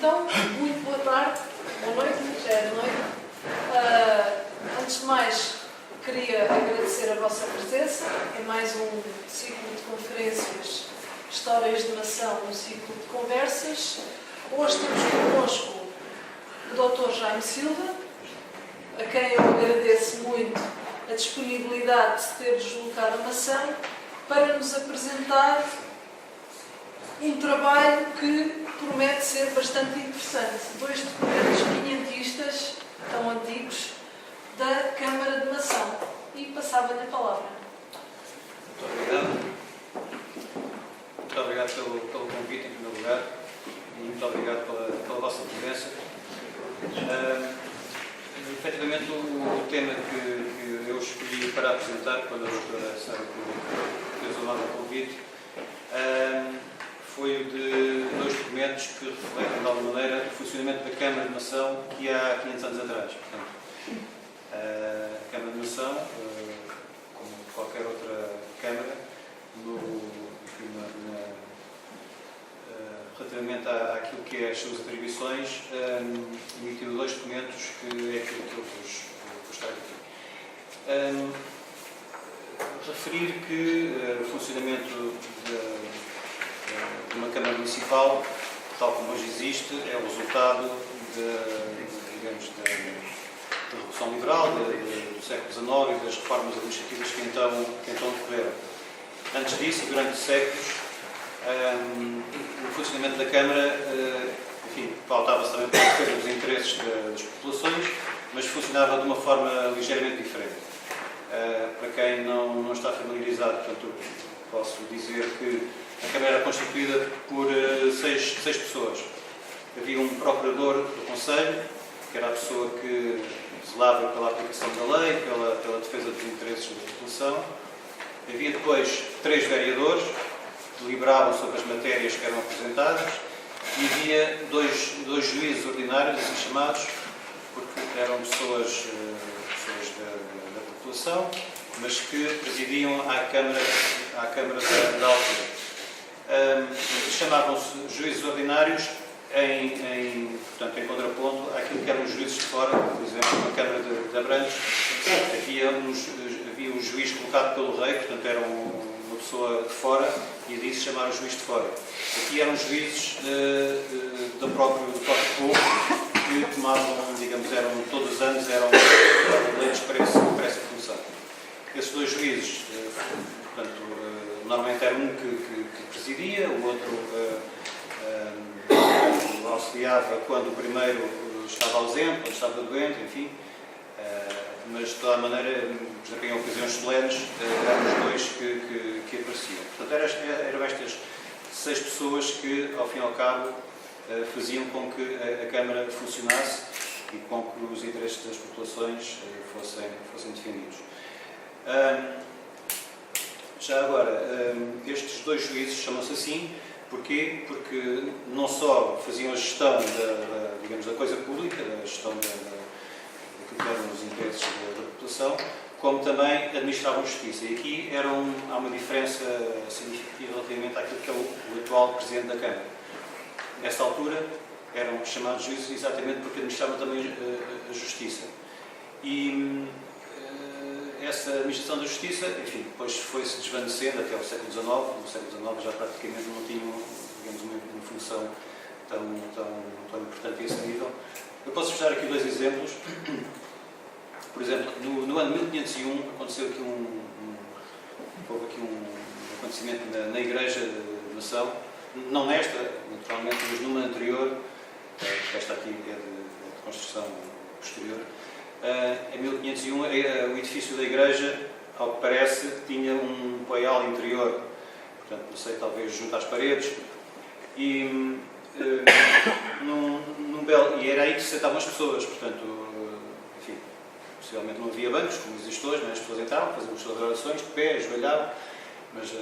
Então, muito boa tarde, boa noite, já é de noite. Antes de mais, queria agradecer a vossa presença em mais um ciclo de conferências Histórias de Nação, um ciclo de conversas. Hoje temos connosco o Dr. Jaime Silva, a quem eu agradeço muito a disponibilidade de se ter deslocado a Nação para nos apresentar um trabalho que promete ser bastante interessante. Dois documentos quinhentistas, tão antigos, da Câmara de Nação. E passava-lhe a palavra. Muito obrigado. Muito obrigado pelo convite, em primeiro lugar, e muito obrigado pela vossa presença. Efetivamente, o tema que eu escolhi para apresentar, quando a doutora Sara fez o nosso convite, foi o de dois documentos que refletem, de alguma maneira, o funcionamento da Câmara de Nação que há 500 anos atrás. Portanto, a Câmara de Nação, como qualquer outra Câmara, relativamente àquilo que é as suas atribuições, emitiu dois documentos que é aquilo que eu vos trago aqui. Referir que o funcionamento de uma Câmara Municipal, tal como hoje existe, é o resultado da Revolução Liberal, do século XIX e das reformas administrativas que então ocorreram. Antes disso, durante séculos, o funcionamento da Câmara, pautava-se também pela defesa dos interesses das populações, mas funcionava de uma forma ligeiramente diferente. Para quem não está familiarizado, portanto, posso dizer que a Câmara era constituída por seis pessoas. Havia um procurador do Conselho, que era a pessoa que zelava pela aplicação da lei, pela defesa dos interesses da população. Havia depois 3 vereadores, que deliberavam sobre as matérias que eram apresentadas, e havia dois juízes ordinários, assim chamados, porque eram pessoas da população, mas que presidiam à Câmara da altura. Chamavam-se juízes ordinários em contraponto àquilo que eram os juízes de fora. Por exemplo, na Câmara de Abrantes havia um juiz colocado pelo rei, portanto era uma pessoa de fora, e disso se chamava juiz de fora. Aqui eram juízes do próprio povo, que tomavam, digamos, todos os anos eram eleitos para essa função. Esses dois juízes, portanto, normalmente era um que presidia, o outro auxiliava quando o primeiro estava ausente, quando estava doente, enfim. Mas de toda a maneira, por exemplo, em ocasiões solenes, eram os dois que apareciam. Portanto, eram estas 6 pessoas que, ao fim e ao cabo, faziam com que a Câmara funcionasse e com que os interesses das populações fossem defendidos. Já agora, estes dois juízes chamam-se assim, porquê? Porque não só faziam a gestão da coisa pública, da gestão daquilo que eram os interesses da população, como também administravam justiça. E aqui há uma diferença significativa relativamente àquilo que é o atual Presidente da Câmara. Nesta altura, eram chamados juízes exatamente porque administravam também a justiça. E essa administração da justiça, enfim, depois foi-se desvanecendo até ao século XIX. No século XIX já praticamente não tinham, digamos, uma função tão importante a esse nível. Eu posso dar aqui 2 exemplos. Por exemplo, no ano 1501 aconteceu aqui houve aqui um acontecimento na Igreja de Nação, não nesta, naturalmente, mas numa anterior, que esta aqui é de construção posterior. Em 1501, o edifício da Igreja, ao que parece, tinha um paial interior, portanto, não sei, talvez junto às paredes, e era aí que se sentavam as pessoas, portanto, enfim, possivelmente não havia bancos, como existe hoje, mas as pessoas entravam, faziam as suas orações, de pé, ajoelhavam, mas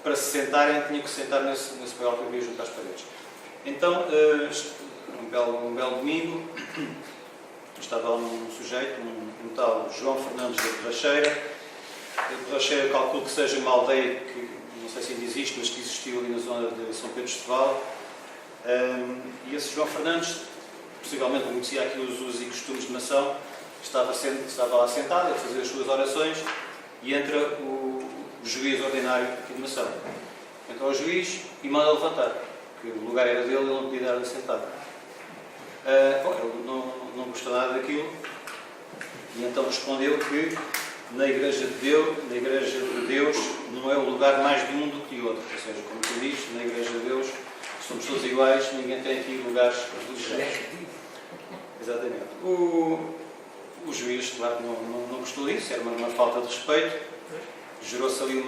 para se sentarem, tinham que se sentar nesse paial que havia junto às paredes. Então, um belo domingo, estava lá um sujeito, um tal João Fernandes de Borracheira. Borracheira, calculo que seja uma aldeia que, não sei se ainda existe, mas que existiu ali na zona de São Pedro de Esteval. E esse João Fernandes, possivelmente conhecia aqui os usos e costumes de Mação, estava lá sentado a fazer as suas orações e entra o juiz ordinário aqui de Mação. Entra o juiz e manda levantar, porque o lugar era dele, ele não podia dar ali sentado. Ele não gostou nada daquilo e então respondeu que na Igreja de Deus não é o lugar mais de um do que de outro. Ou seja, como tu dizes, na Igreja de Deus somos todos iguais, ninguém tem aqui lugares religiosos. Exatamente. O juiz, claro, não gostou disso, era uma falta de respeito. Gerou-se ali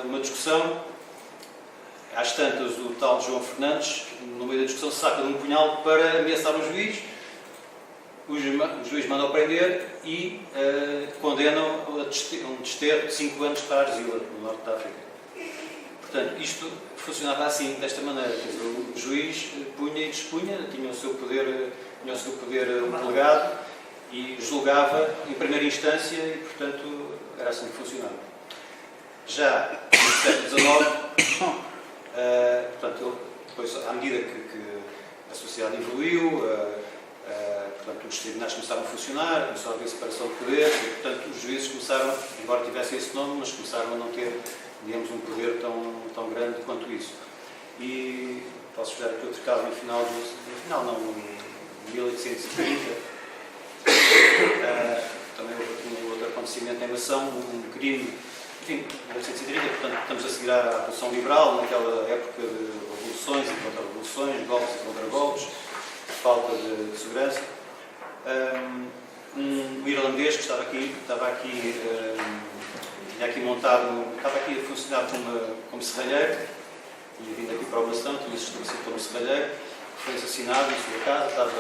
uma discussão. Às tantas, o tal João Fernandes, no meio da discussão, saca de um punhal para ameaçar o juiz. O juiz manda-o prender e condena-o a um desterro de 5 anos para Arzila, no norte da África. Portanto, isto funcionava assim, desta maneira. O juiz punha e dispunha, tinha o seu poder delegado e julgava em primeira instância e, portanto, era assim que funcionava. Já no século XIX, portanto, depois, à medida que a sociedade evoluiu, portanto, os tribunais começaram a funcionar, começou a haver separação de poderes e, portanto, os juízes começaram, embora tivessem esse nome, mas começaram a não ter, digamos, um poder tão grande quanto isso. E posso dar aqui outro caso no final, em 1830, também houve um outro acontecimento em Mação, um crime, enfim, em 1830, portanto, estamos a seguir à Revolução Liberal, naquela época de revoluções e contra-revoluções, golpes e contra-golpes, falta de segurança. Um irlandês que estava aqui a funcionar como serralheiro, tinha vindo aqui para o Bastão, tinha se estabelecido como serralheiro, foi assassinado em sua casa,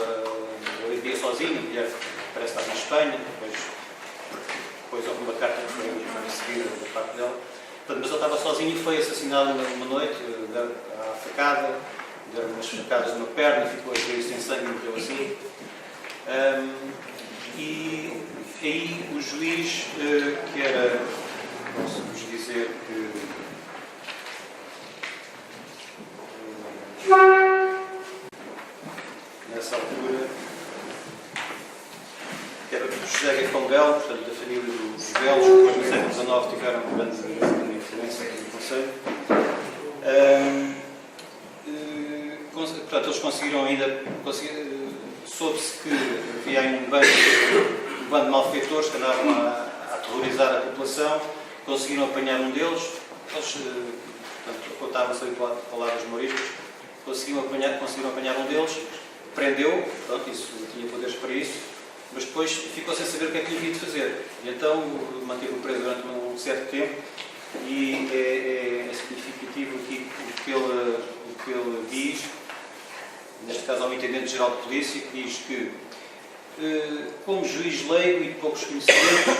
ele vivia sozinho, a mulher parece que estava em Espanha, depois houve uma carta que foi recebida da parte dela, mas ele estava sozinho e foi assassinado uma noite, à facada, deu umas facadas numa perna, ficou a cair sem sangue e morreu assim. E aí o juiz, que era, posso-vos dizer que nessa altura, que era o José Gafongel, portanto da família dos Belos, que depois no século XIX tiveram grande influência no Conselho. Portanto, eles conseguiram soube-se que havia aí um bando de malfeitores que andavam a aterrorizar a população, conseguiram apanhar um deles, eles, portanto, contavam-se ali palavras humorísticas, conseguiram apanhar um deles, prendeu, pronto, isso tinha poderes para isso, mas depois ficou sem saber o que é que lhe havia de fazer. E então manteve-o preso durante um certo tempo e é significativo aqui o que ele diz, neste caso ao Intendente-Geral de Polícia, que diz que, como juiz leigo e de poucos conhecimentos,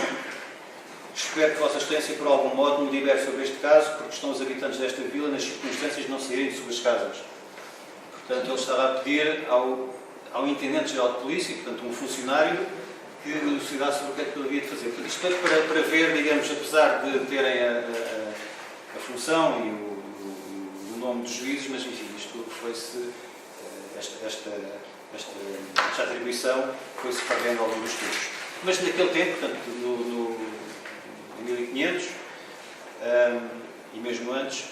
espero que Vossa Excelência, por algum modo, me libere sobre este caso, porque estão os habitantes desta vila nas circunstâncias de não saírem de suas casas. Portanto, ele estava a pedir ao Intendente-Geral de Polícia, portanto, um funcionário, que elucidasse sobre o que é que ele havia de fazer. Portanto, isto é para ver, digamos, apesar de terem a função e o nome dos juízes, mas, enfim, isto foi-se... Esta atribuição foi-se perdendo ao longo dos tempos. Mas naquele tempo, portanto, em 1500, e mesmo antes,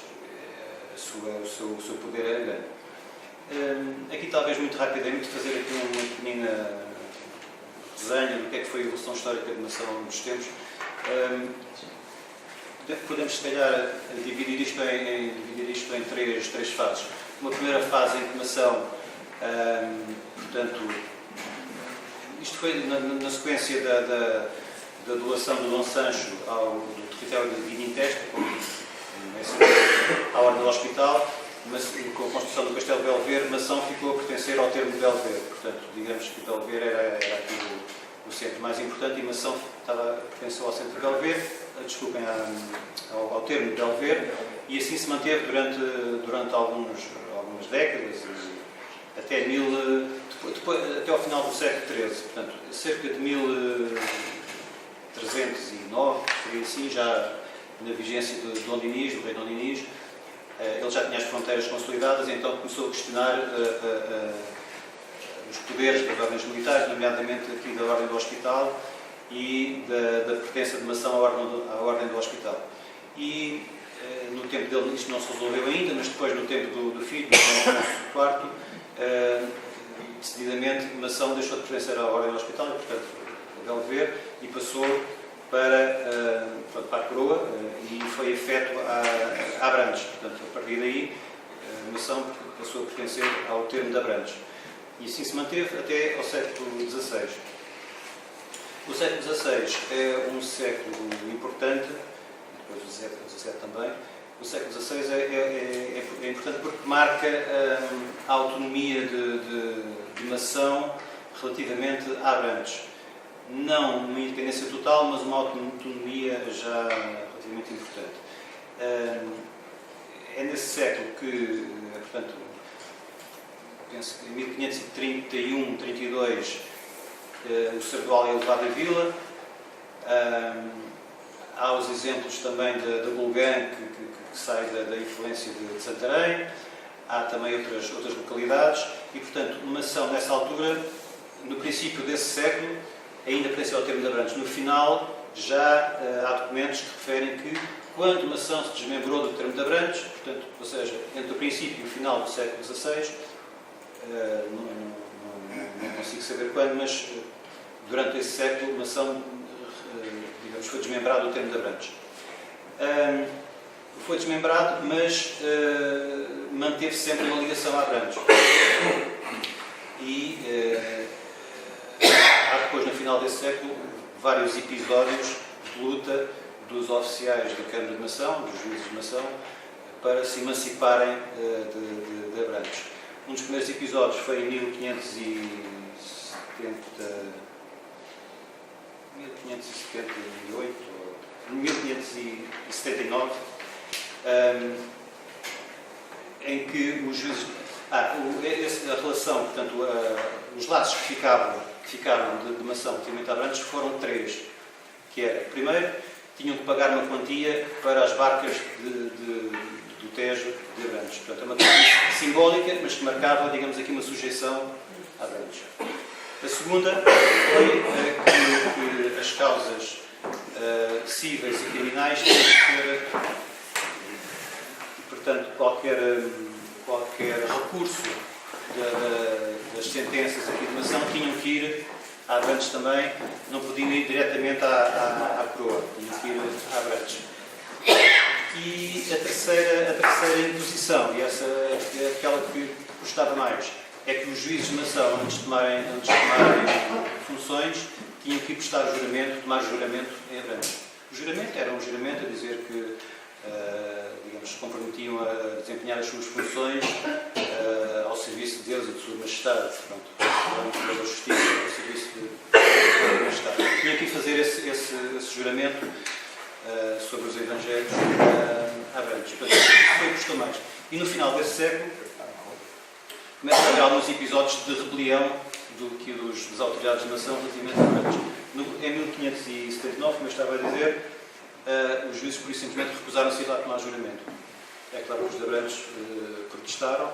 o seu poder era grande. Aqui, talvez muito rapidamente, fazer aqui uma pequenina desenho do que é que foi a evolução histórica de Mação ao longo dos tempos. Podemos, se calhar, dividir isto em três fases. Uma primeira fase em que Mação, portanto, isto foi na sequência da doação do Dom Sancho do território de Guininteste, à Ordem do Hospital, mas com a construção do Castelo de Belver, Mação ficou a pertencer ao termo de Belver. Portanto, digamos que Belver era aqui o centro mais importante e Mação pertenceu ao centro de Belver, desculpem, ao termo de Belver, e assim se manteve durante algumas décadas, até ao final do século XIII, portanto, cerca de 1309, seria assim, já na vigência do rei Dom Dinis, Ele já tinha as fronteiras consolidadas, então começou a questionar os poderes das ordens militares, nomeadamente aqui da Ordem do Hospital e da pertença de Mação à Ordem do Hospital. E no tempo dele isto não se resolveu ainda, mas depois no tempo do filho, no Afonso IV, decididamente Mação deixou de pertencer à Ordem do Hospital e, portanto, a belo ver, e passou para a coroa e foi afeto a Abrantes. Portanto, a partir daí, Mação passou a pertencer ao termo de Abrantes. E assim se manteve até ao século XVI. O século XVI é um século importante, depois o XVII também. O século XVI é importante porque marca a autonomia de Mação relativamente a Abrantes. Não uma independência total, mas uma autonomia já relativamente importante. É nesse século que, portanto, penso que em 1531-32, o Sardual é levado à vila. Há os exemplos também da Golgã, que sai da influência de Santarém. Há também outras localidades. E, portanto, Mação, nessa altura, no princípio desse século, ainda pertencia ao termo de Abrantes. No final, já há documentos que referem que, quando Mação se desmembrou do termo de Abrantes, portanto, ou seja, entre o princípio e o final do século XVI, não consigo saber quando, mas durante esse século, Mação, digamos, foi desmembrado do termo de Abrantes. Foi desmembrado, mas manteve sempre uma ligação a Abrantes. E há depois, no final desse século, vários episódios de luta dos oficiais da Câmara de Mação, dos juízes de Mação, para se emanciparem de Abrantes. Um dos primeiros episódios foi em 1578, ou 1579, em que os juízes... a relação, portanto, os laços que ficaram de Mação relativamente a Abrantes foram três, que era, primeiro, tinham de pagar uma quantia para as barcas do Tejo de Abrantes. Portanto, é uma quantia simbólica, mas que marcava, digamos aqui, uma sujeição a Abrantes. A segunda foi que as causas cíveis e criminais tinham de ser, portanto, qualquer recurso das sentenças aqui de Mação tinham que ir a Abrantes também, não podiam ir diretamente à coroa, tinham que ir a Abrantes. E a terceira imposição, e essa é aquela que gostava mais, é que os juízes de Mação, antes de tomarem funções, tinham que ir prestar o juramento, tomar juramento em Abrantes. O juramento era um juramento a dizer que digamos, se comprometiam a desempenhar as suas funções ao serviço de Deus e de Sua Majestade, pela justiça, ao serviço de Sua Majestade. Tinha que fazer esse juramento sobre os Evangelhos a Abrantes. Portanto, isso foi o que custou mais. E no final desse século, começam a haver alguns episódios de rebelião das autoridades de Mação relativamente a Abrantes. Em 1579, como eu estava a dizer, os juízes, por isso, simplesmente recusaram-se a ir lá tomar juramento. É claro que os de Abrantes protestaram,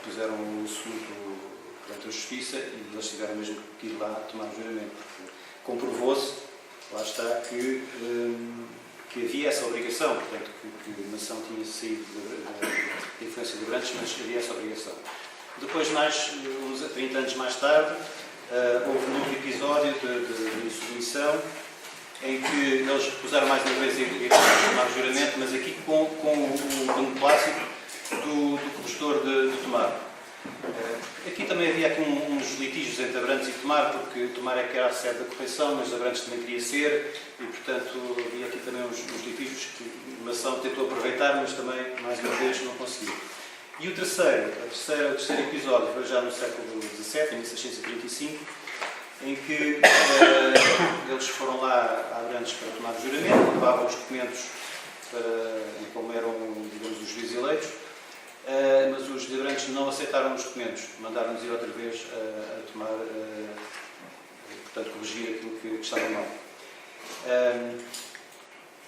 puseram o assunto perante a justiça e eles tiveram mesmo que ir lá tomar juramento, porque comprovou-se, lá está, que havia essa obrigação, portanto, que Mação tinha saído da influência de Abrantes, mas havia essa obrigação. Depois, uns 30 anos mais tarde, houve um novo episódio de insubmissão, em que eles recusaram mais uma vez a ir tomar juramento, mas aqui com o beneplácito do professor de Tomar. Aqui também havia aqui uns litígios entre Abrantes e Tomar, porque Tomar é que era a sede da correção, mas Abrantes também queria ser, e portanto havia aqui também uns litígios que Mação tentou aproveitar, mas também, mais uma vez, não conseguiu. E o terceiro episódio foi já no século XVII, em 1635, em que eles foram lá a Abrantes para tomar o juramento, levavam os documentos como eram, digamos, os juízes eleitos, mas os de Abrantes não aceitaram os documentos, mandaram-nos ir outra vez a tomar, portanto, corrigir aquilo que estava mal.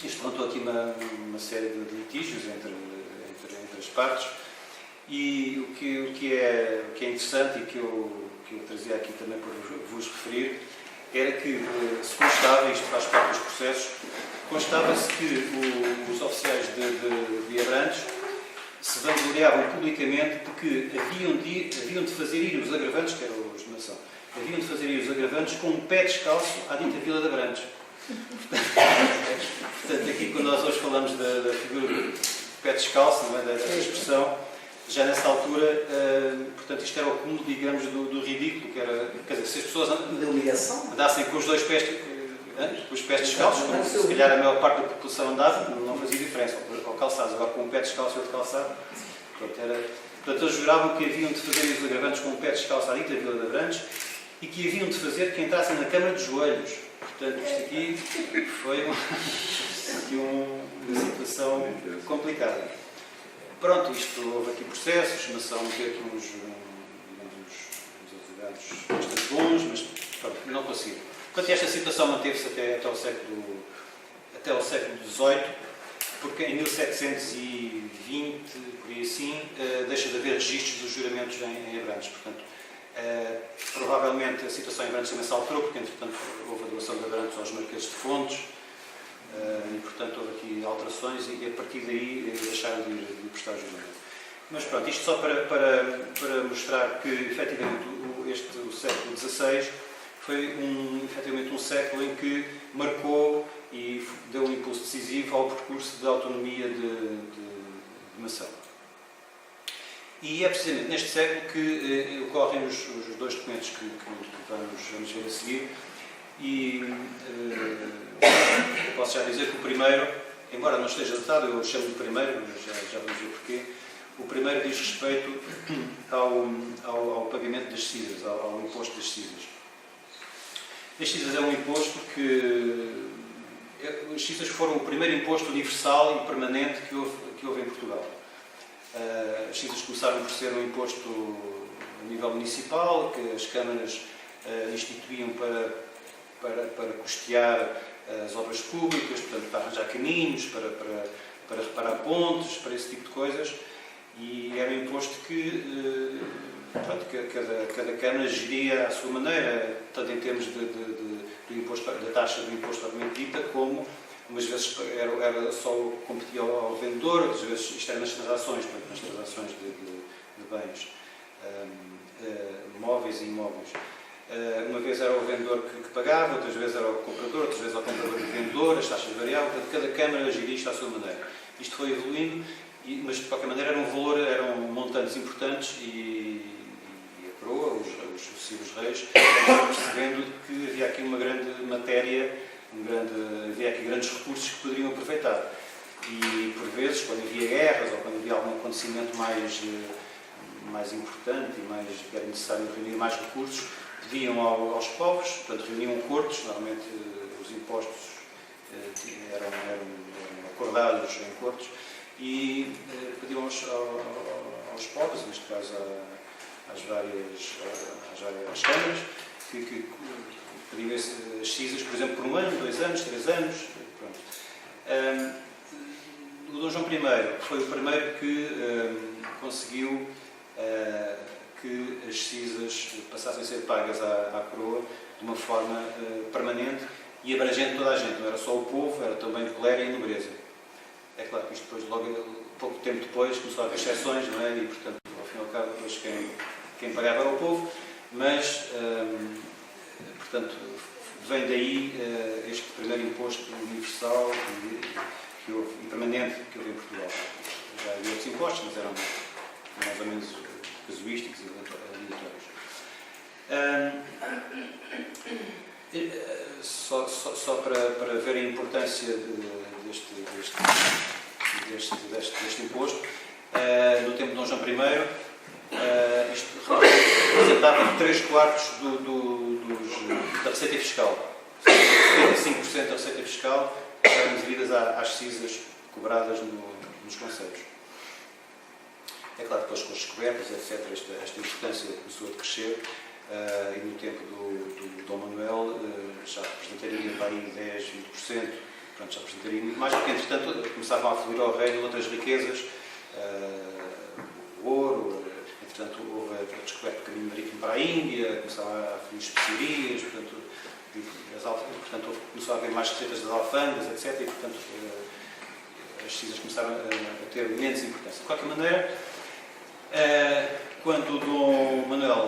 Isto levantou aqui uma série de litígios entre partes. E o que é interessante e que eu trazia aqui também para vos referir era que se constava, isto faz parte dos processos, constava-se que os oficiais de Abrantes se vangloriavam publicamente de que haviam de fazer ir os agravantes, que eram os de Nação, haviam de fazer ir os agravantes com um pé descalço à dita Vila de Abrantes. Portanto, aqui quando nós hoje falamos da figura do pé descalço, não é, da expressão, já nessa altura, portanto, isto era o cúmulo, digamos, do ridículo, que era, quer dizer, se as pessoas andassem com os dois pés, com os pés descalços, como se calhar a maior parte da população andava, não fazia diferença, ou calçados, agora com um pé descalço e outro calçado. Portanto, eles juravam que haviam de fazer os agravantes com um pé descalço à dita Vila de Abrantes e que haviam de fazer que entrassem na Câmara de Joelhos. Portanto, isto aqui foi uma situação complicada. Pronto, houve aqui processos, Nação teve aqui uns advogados bastante bons, mas pronto, não consigo. Portanto, esta situação manteve-se até o século XVIII, porque em 1720, por aí assim, deixa de haver registros dos juramentos em Abrantes. Portanto, provavelmente a situação em Abrantes também se alterou, porque entretanto houve a doação de Abrantes aos marqueses de Fontes, e portanto houve aqui alterações e a partir daí deixaram de prestar juramento. Mas pronto, isto só para mostrar que efetivamente o século XVI foi efetivamente um século em que marcou e deu um impulso decisivo ao percurso de autonomia de Nação. E é precisamente neste século que ocorrem os dois documentos que vamos ver a seguir. E posso já dizer que o primeiro, embora não esteja datado, eu chamo-lhe primeiro, mas já vamos ver porquê. O primeiro diz respeito ao pagamento das CISAs, ao imposto das CISAs. As CISAs é um imposto que... As CISAs foram o primeiro imposto universal e permanente que houve em Portugal. As CISAs começaram por ser um imposto a nível municipal, que as câmaras instituíam para custear as obras públicas, portanto, para arranjar caminhos, para reparar pontes, para esse tipo de coisas. E era um imposto que cada Câmara geria à sua maneira, tanto em termos da taxa do imposto propriamente dita, como umas vezes era só competia ao vendedor, outras vezes isto era nas transações, portanto, nas transações de bens móveis e imóveis. Uma vez era o vendedor que pagava, outras vezes era o comprador, outras vezes era o comprador e o vendedor, as taxas variavam, portanto, cada Câmara geria isto à sua maneira. Isto foi evoluindo, mas de qualquer maneira eram montantes importantes e a coroa, os sucessivos reis, percebendo que havia aqui uma grande matéria, havia aqui grandes recursos que poderiam aproveitar. E por vezes, quando havia guerras ou quando havia algum acontecimento mais importante e que era necessário reunir mais recursos, pediam aos povos, portanto reuniam cortes, normalmente os impostos eram acordados em cortes, e pediam aos povos, neste caso às várias câmaras, que pediam as CISAs, por exemplo, por 1 ano, 2 anos, 3 anos. Pronto. O Dom João I foi o primeiro que conseguiu que as CISAs passassem a ser pagas à coroa de uma forma permanente e abrangente toda a gente. Não era só o povo, era também o clero e a nobreza. É claro que isto depois, pouco tempo depois, começou a haver exceções, não é? E, portanto, ao fim e ao cabo, depois quem pagava era o povo, mas, portanto, vem daí este primeiro imposto universal e permanente que houve em Portugal. Já havia outros impostos, mas eram mais ou menos casuísticos e aleatórios. Só para ver a importância deste imposto, no tempo de Dom João I, isto representava 3/4 da receita fiscal. 75% da receita fiscal eram devidas às CISAs cobradas nos concelhos. É claro que depois com as descobertas, etc., esta importância começou a crescer e no tempo do Dom Manuel já representaria para aí 10, 20%, pronto, já representaria muito mais, porque entretanto começavam a fluir ao reino outras riquezas o ouro, entretanto houve a descoberta do caminho marítimo para a Índia, começaram a fluir especiarias, portanto começou a haver mais receitas das alfândegas, etc. E, portanto, as cisas começaram a ter menos importância. De qualquer maneira, quando o Dom Manuel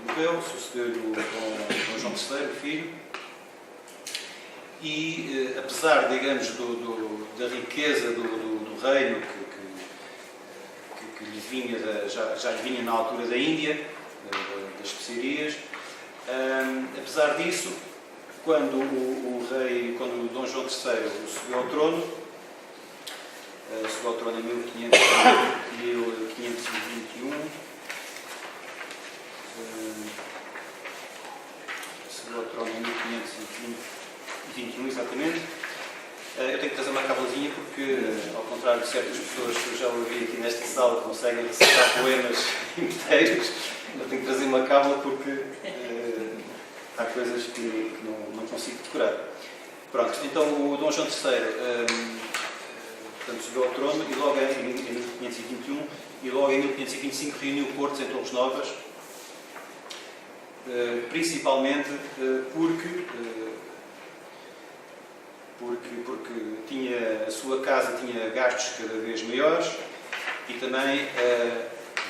morreu, sucedeu-lhe o Dom João III, o filho, e apesar, digamos, da riqueza do reino que lhe vinha já lhe vinha na altura da Índia, das especiarias, apesar disso, quando o Dom João III subiu ao trono em 1521, subiu ao trono em 1521, exatamente. Eu tenho que trazer uma cábulazinha porque, ao contrário de certas pessoas que eu já ouvi aqui nesta sala que conseguem recitar poemas inteiros, eu tenho que trazer uma cábula porque há coisas que não consigo decorar. Pronto, então o Dom João III portanto, subiu ao trono e logo em 1521 e logo em 1525 reuniu cortes em Torres Novas, principalmente porque a sua casa tinha gastos cada vez maiores e também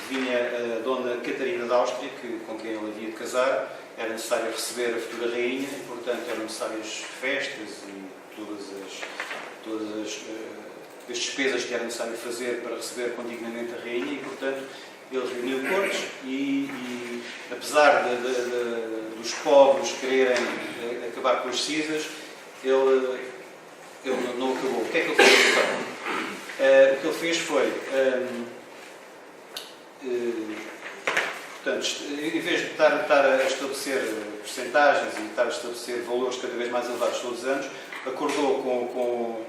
vinha a Dona Catarina de Áustria, com quem ele havia de casar. Era necessário receber a futura rainha e, portanto, eram necessárias festas e todas as despesas que era necessário fazer para receber condignamente a rainha e, portanto, ele reuniu cortes e apesar dos povos quererem acabar com as cisas, ele não acabou. O que é que ele fez então? O que ele fez foi, portanto, em vez de estar a estabelecer percentagens e estar a estabelecer valores cada vez mais elevados todos os anos, acordou com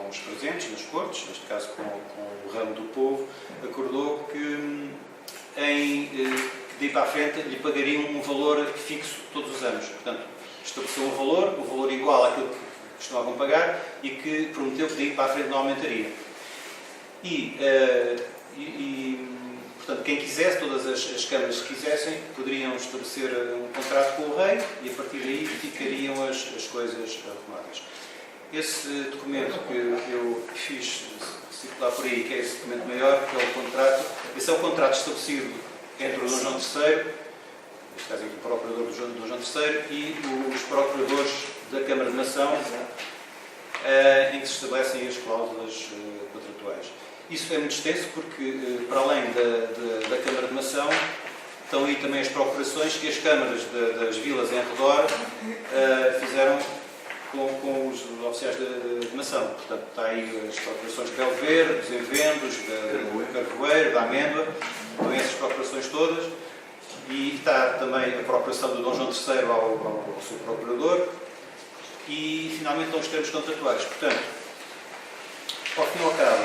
os presentes nas cortes, neste caso com o ramo do povo, acordou que daí para a frente lhe pagariam um valor fixo todos os anos. Portanto, estabeleceu um valor igual àquilo que costumavam pagar e que prometeu que daí para a frente não aumentaria. Portanto, quem quisesse, todas as câmaras que quisessem, poderiam estabelecer um contrato com o rei e a partir daí ficariam as coisas arrumadas. Esse documento que eu fiz circular por aí, que é esse documento maior, que é o contrato, esse é o contrato estabelecido entre o Dom João III, neste caso entre o procurador do Dom João III e os procuradores da Câmara de Nação, em que se estabelecem as cláusulas contratuais. Isso é muito extenso porque, para além da Câmara de Nação, estão aí também as procurações que as câmaras das vilas em redor fizeram com os oficiais de Nação. Portanto, está aí as procurações de Belo Verde, dos Envendos, do Carvoeiro, da Amêndoa, estão essas procurações todas. E está também a procuração do Dom João III ao seu procurador. E, finalmente, estão os termos contratuais. Portanto, ao fim e ao cabo,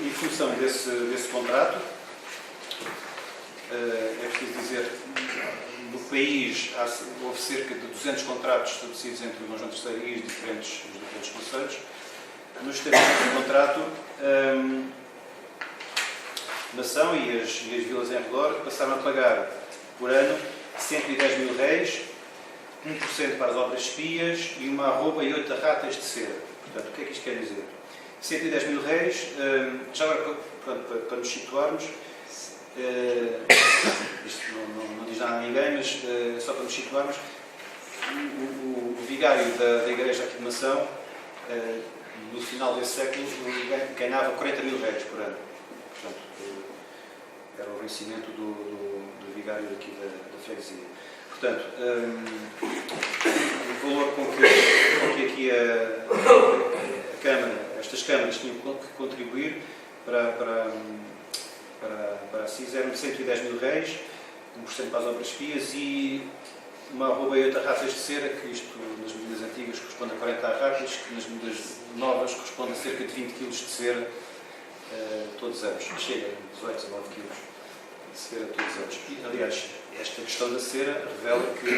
em função desse contrato, é preciso dizer que no país houve cerca de 200 contratos estabelecidos entre o Dom João III e os diferentes concelhos. Nos termos do contrato, a Nação e as vilas em redor passaram a pagar por ano 110 mil réis, 1% para as obras espias e uma arroba e 8 ratas de cera. Portanto, o que é que isto quer dizer? 110 mil réis, já agora, para nos situarmos, isto não diz nada a ninguém, mas só para nos situarmos, o vigário da igreja aqui de Nação, no final desse século, ganhava 40 mil réis por ano. Portanto, era o vencimento do vigário aqui da freguesia. Portanto, o valor com que aqui a Câmara, estas câmaras tinham que contribuir para a CIS eram de 110 mil réis, 1% para as obras espias e uma arroba e 8 ratas de cera, que isto nas medidas antigas corresponde a 40 ratas, que nas medidas novas corresponde a cerca de 20 kg de cera todos os anos. Chega a 18, 19 kg de cera todos os anos. E, aliás, esta questão da cera revela que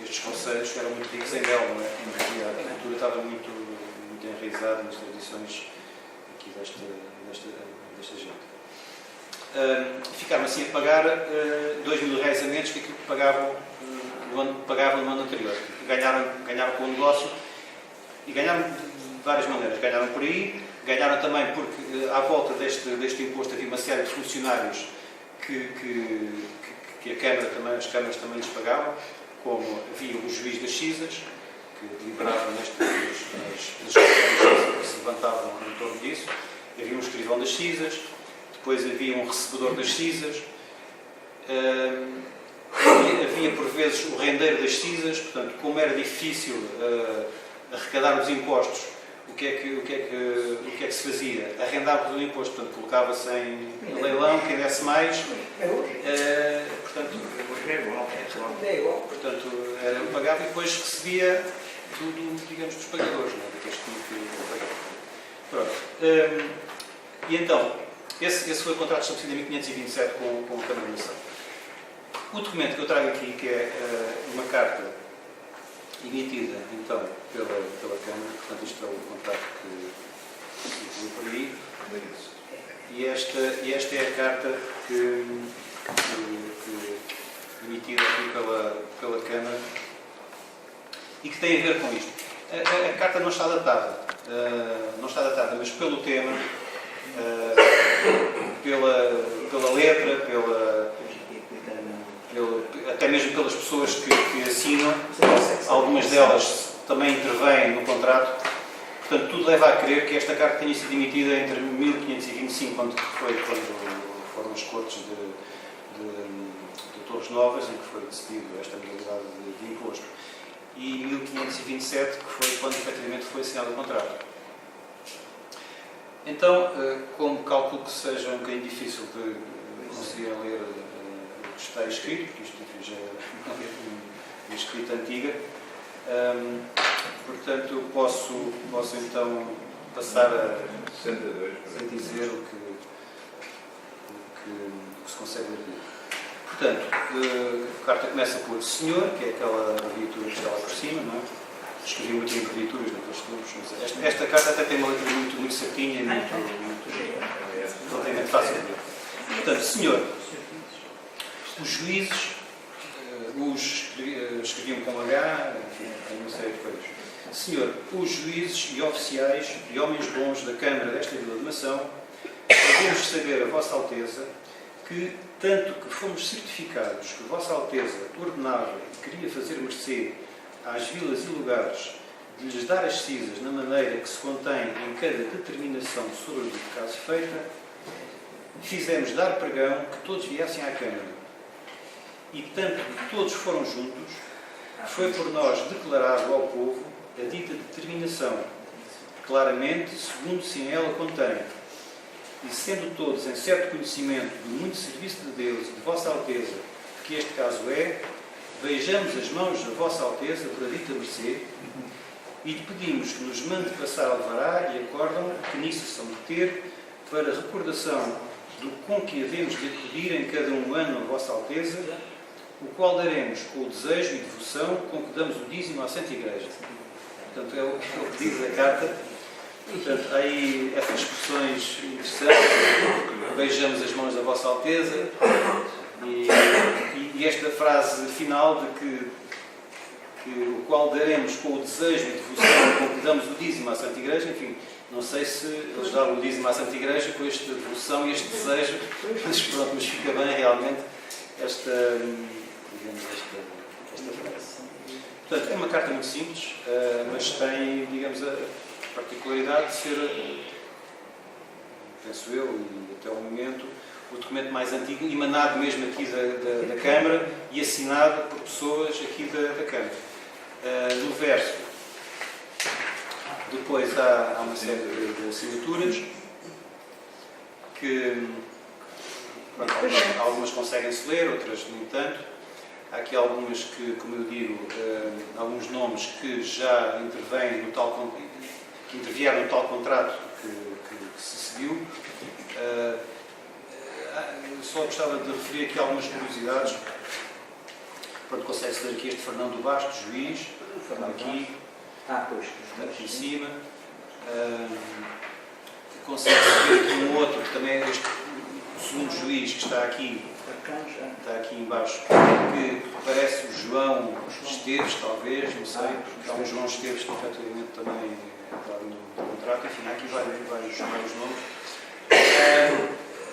estes concelhos eram muito ricos em mel, não é? A cultura estava muito enraizado nas tradições aqui desta gente. Ficaram assim a pagar R$2.000 a menos que aquilo que pagavam no ano anterior. Ganharam com o negócio e ganharam de várias maneiras. Ganharam por aí, ganharam também porque à volta deste imposto havia uma série de funcionários que as câmaras também lhes pagavam, como havia o juiz das CISAs, que deliberavam nas questões que se levantavam em torno disso, havia um escrivão das CISAs, depois havia um recebedor das CISAs, havia por vezes o rendeiro das CISAs, portanto, como era difícil arrecadar os impostos, o que é que se fazia? Arrendava o imposto, portanto, colocava-se em leilão, quem desse mais, portanto, era pagava e depois recebia digamos, dos pagadores, não é? Daqueles que tinham que pagar. Pronto. E então, esse foi o contrato estabelecido em 1527 com a Câmara de Nação. O documento que eu trago aqui, que é uma carta emitida, então, pela Câmara, portanto, isto é o contrato que se viu por aí, e esta é a carta emitida aqui pela Câmara, e que tem a ver com isto. A carta não está datada, mas pelo tema, pela letra, até mesmo pelas pessoas que assinam, algumas delas também intervêm no contrato. Portanto, tudo leva a crer que esta carta tenha sido emitida entre 1525, quando foram as cortes de Torres Novas, em que foi decidido esta modalidade de imposto, e 1527, que foi quando efetivamente foi assinado o contrato. Então, como calculo que seja um bocadinho difícil de conseguir ler o que está escrito, porque isto enfim, já é uma escrita antiga, portanto posso então passar a dizer o que se consegue ler. Portanto, a carta começa por Senhor, que é aquela abreviatura que está lá por cima, não é? Escrevi muito em abreviaturas naqueles tempos. Esta carta até tem uma letra muito certinha e muito relativamente fácil de ler. Portanto, Senhor, os juízes, escreviam com H, enfim, tem uma série de coisas. Senhor, os juízes e oficiais e homens bons da Câmara desta Vila de Nação, devemos saber a Vossa Alteza que, tanto que fomos certificados que Vossa Alteza ordenava e queria fazer mercê às vilas e lugares de lhes dar as cisas na maneira que se contém em cada determinação sobre o caso feita, fizemos dar pregão que todos viessem à Câmara. E tanto que todos foram juntos, foi por nós declarado ao povo a dita determinação, claramente, segundo se em ela contém, e sendo todos em certo conhecimento do muito serviço de Deus e de Vossa Alteza, que este caso é, beijamos as mãos da Vossa Alteza por a dita mercê, e lhe pedimos que nos mande passar alvará e acórdão que nisso são de ter, para recordação do com que havemos de acudir em cada um ano a Vossa Alteza, o qual daremos com o desejo e devoção com que damos o dízimo à Santa Igreja. Portanto, é o pedido da carta. Portanto, há aí essas expressões interessantes. Beijamos as mãos da Vossa Alteza. E esta frase final de que o qual daremos com o desejo e devoção com que damos o dízimo à Santa Igreja, enfim, não sei se eles davam o dízimo à Santa Igreja com esta devoção e este desejo, mas pronto, mas fica bem realmente esta frase. Portanto, é uma carta muito simples, mas tem, digamos, a particularidade de ser, penso eu, e até o momento, o documento mais antigo, emanado mesmo aqui da Câmara e assinado por pessoas aqui da Câmara. No verso, depois há uma série de assinaturas que pronto, algumas conseguem-se ler, outras nem tanto. Há aqui algumas que, como eu digo, alguns nomes que já intervêm no tal, que intervieram no tal contrato que se seguiu. Só gostava de referir aqui algumas curiosidades. Pronto, consegue-se ler aqui este Fernando Bastos, juiz, aqui em cima. consegue ver aqui um outro, que também é este, o segundo juiz que está aqui embaixo, que parece o João Esteves, talvez, não sei, porque há um João Esteves que efetivamente também está no contrato, enfim, há aqui vários nomes.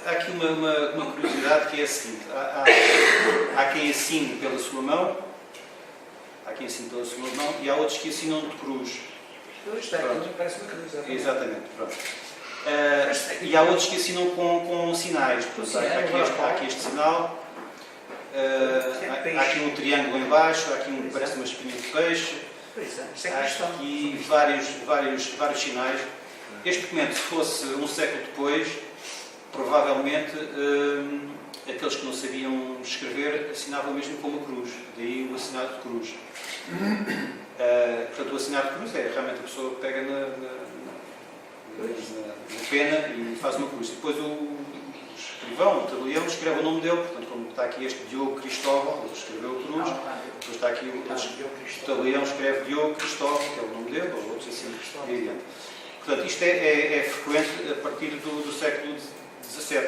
Há aqui uma curiosidade que é a seguinte: há quem assine pela sua mão, e há outros que assinam de cruz. Isto aqui parece uma cruz. Exatamente, pronto. E há outros que assinam com sinais. Portanto, há aqui este sinal, há aqui um triângulo em baixo, há aqui um que parece uma espinha de peixe, há aqui vários sinais. Este documento, se fosse um século depois, provavelmente aqueles que não sabiam escrever assinavam mesmo com uma cruz, daí o assinado de cruz. Portanto, o assinado de cruz é realmente a pessoa que pega na pena e faz uma cruz. E depois o escrivão, o tabelião, escreve o nome dele. Portanto, como está aqui este Diogo Cristóvão, ele escreveu cruz. Depois está aqui o tabelião, escreve Diogo Cristóvão, que é o nome dele, ou outros assim de adiante. Portanto, isto é frequente a partir do século XVII.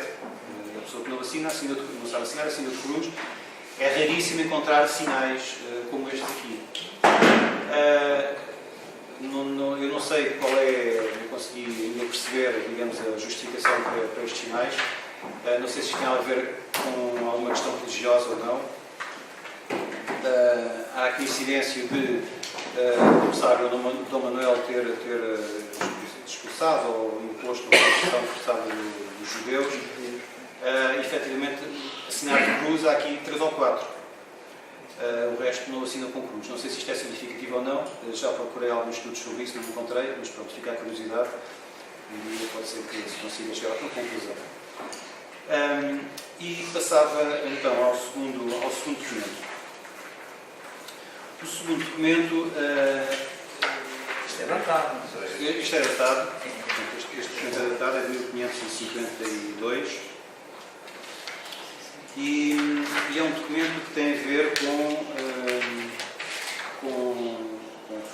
A pessoa que não assina, não sabe assinar, assina de cruz. É raríssimo encontrar sinais como estes aqui. Eu não sei qual é, não consegui ainda perceber, digamos, a justificação para estes sinais. Não sei se isto tem a ver com alguma questão religiosa ou não. Há aqui incidência de começar o Dom Manuel ter expulsado ou imposto uma expulsão forçada dos judeus. Efetivamente, assinar de cruz há aqui 3 ou 4. O resto não assina com cruz. Não sei se isto é significativo ou não. Já procurei alguns estudos sobre isso, não encontrei, mas pronto, fica a curiosidade. E pode ser que se consiga chegar a uma conclusão. E passava então ao segundo documento. O segundo documento. Isto é datado. Isto é datado. Este documento é datado, é de 1552. E é um documento que tem a ver com o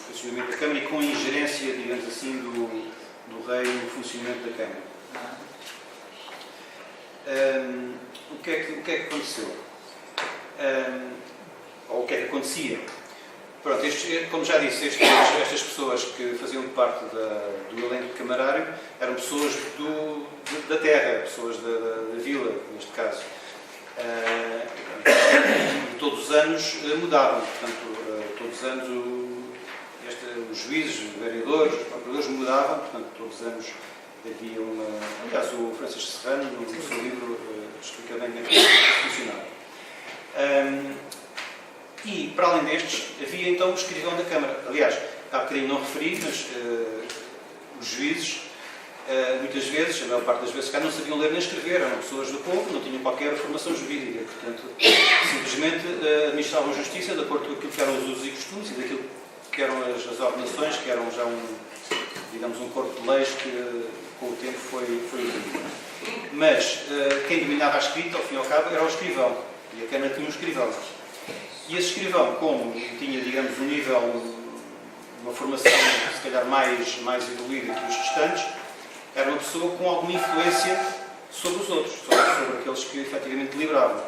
funcionamento da Câmara e com a ingerência, digamos assim, do rei no funcionamento da Câmara. O que é que aconteceu? Ou o que é que acontecia? Pronto, como já disse, estas pessoas que faziam parte do elenco camarário eram pessoas da terra, pessoas da vila, neste caso. Todos os anos mudavam, portanto, todos os anos os juízes, os vereadores, os procuradores mudavam, portanto, todos os anos havia uma. Aliás, o Francisco Serrano, no seu livro, explica bem como é que funcionava. E, para além destes, havia então o escrivão da Câmara. Aliás, há bocadinho não referi, mas os juízes, muitas vezes, a maior parte das vezes, cá não sabiam ler nem escrever, eram pessoas do povo, não tinham qualquer formação jurídica, portanto, simplesmente administravam a justiça de acordo com aquilo que eram os usos e costumes e daquilo que eram as ordenações, que eram já um corpo de leis que com o tempo foi evoluído. Mas quem dominava a escrita, ao fim e ao cabo, era o escrivão, e a Câmara tinha um escrivão. E esse escrivão, como tinha, digamos, um nível, uma formação, se calhar, mais evoluída que os restantes, era uma pessoa com alguma influência sobre os outros, sobre aqueles que efetivamente deliberavam.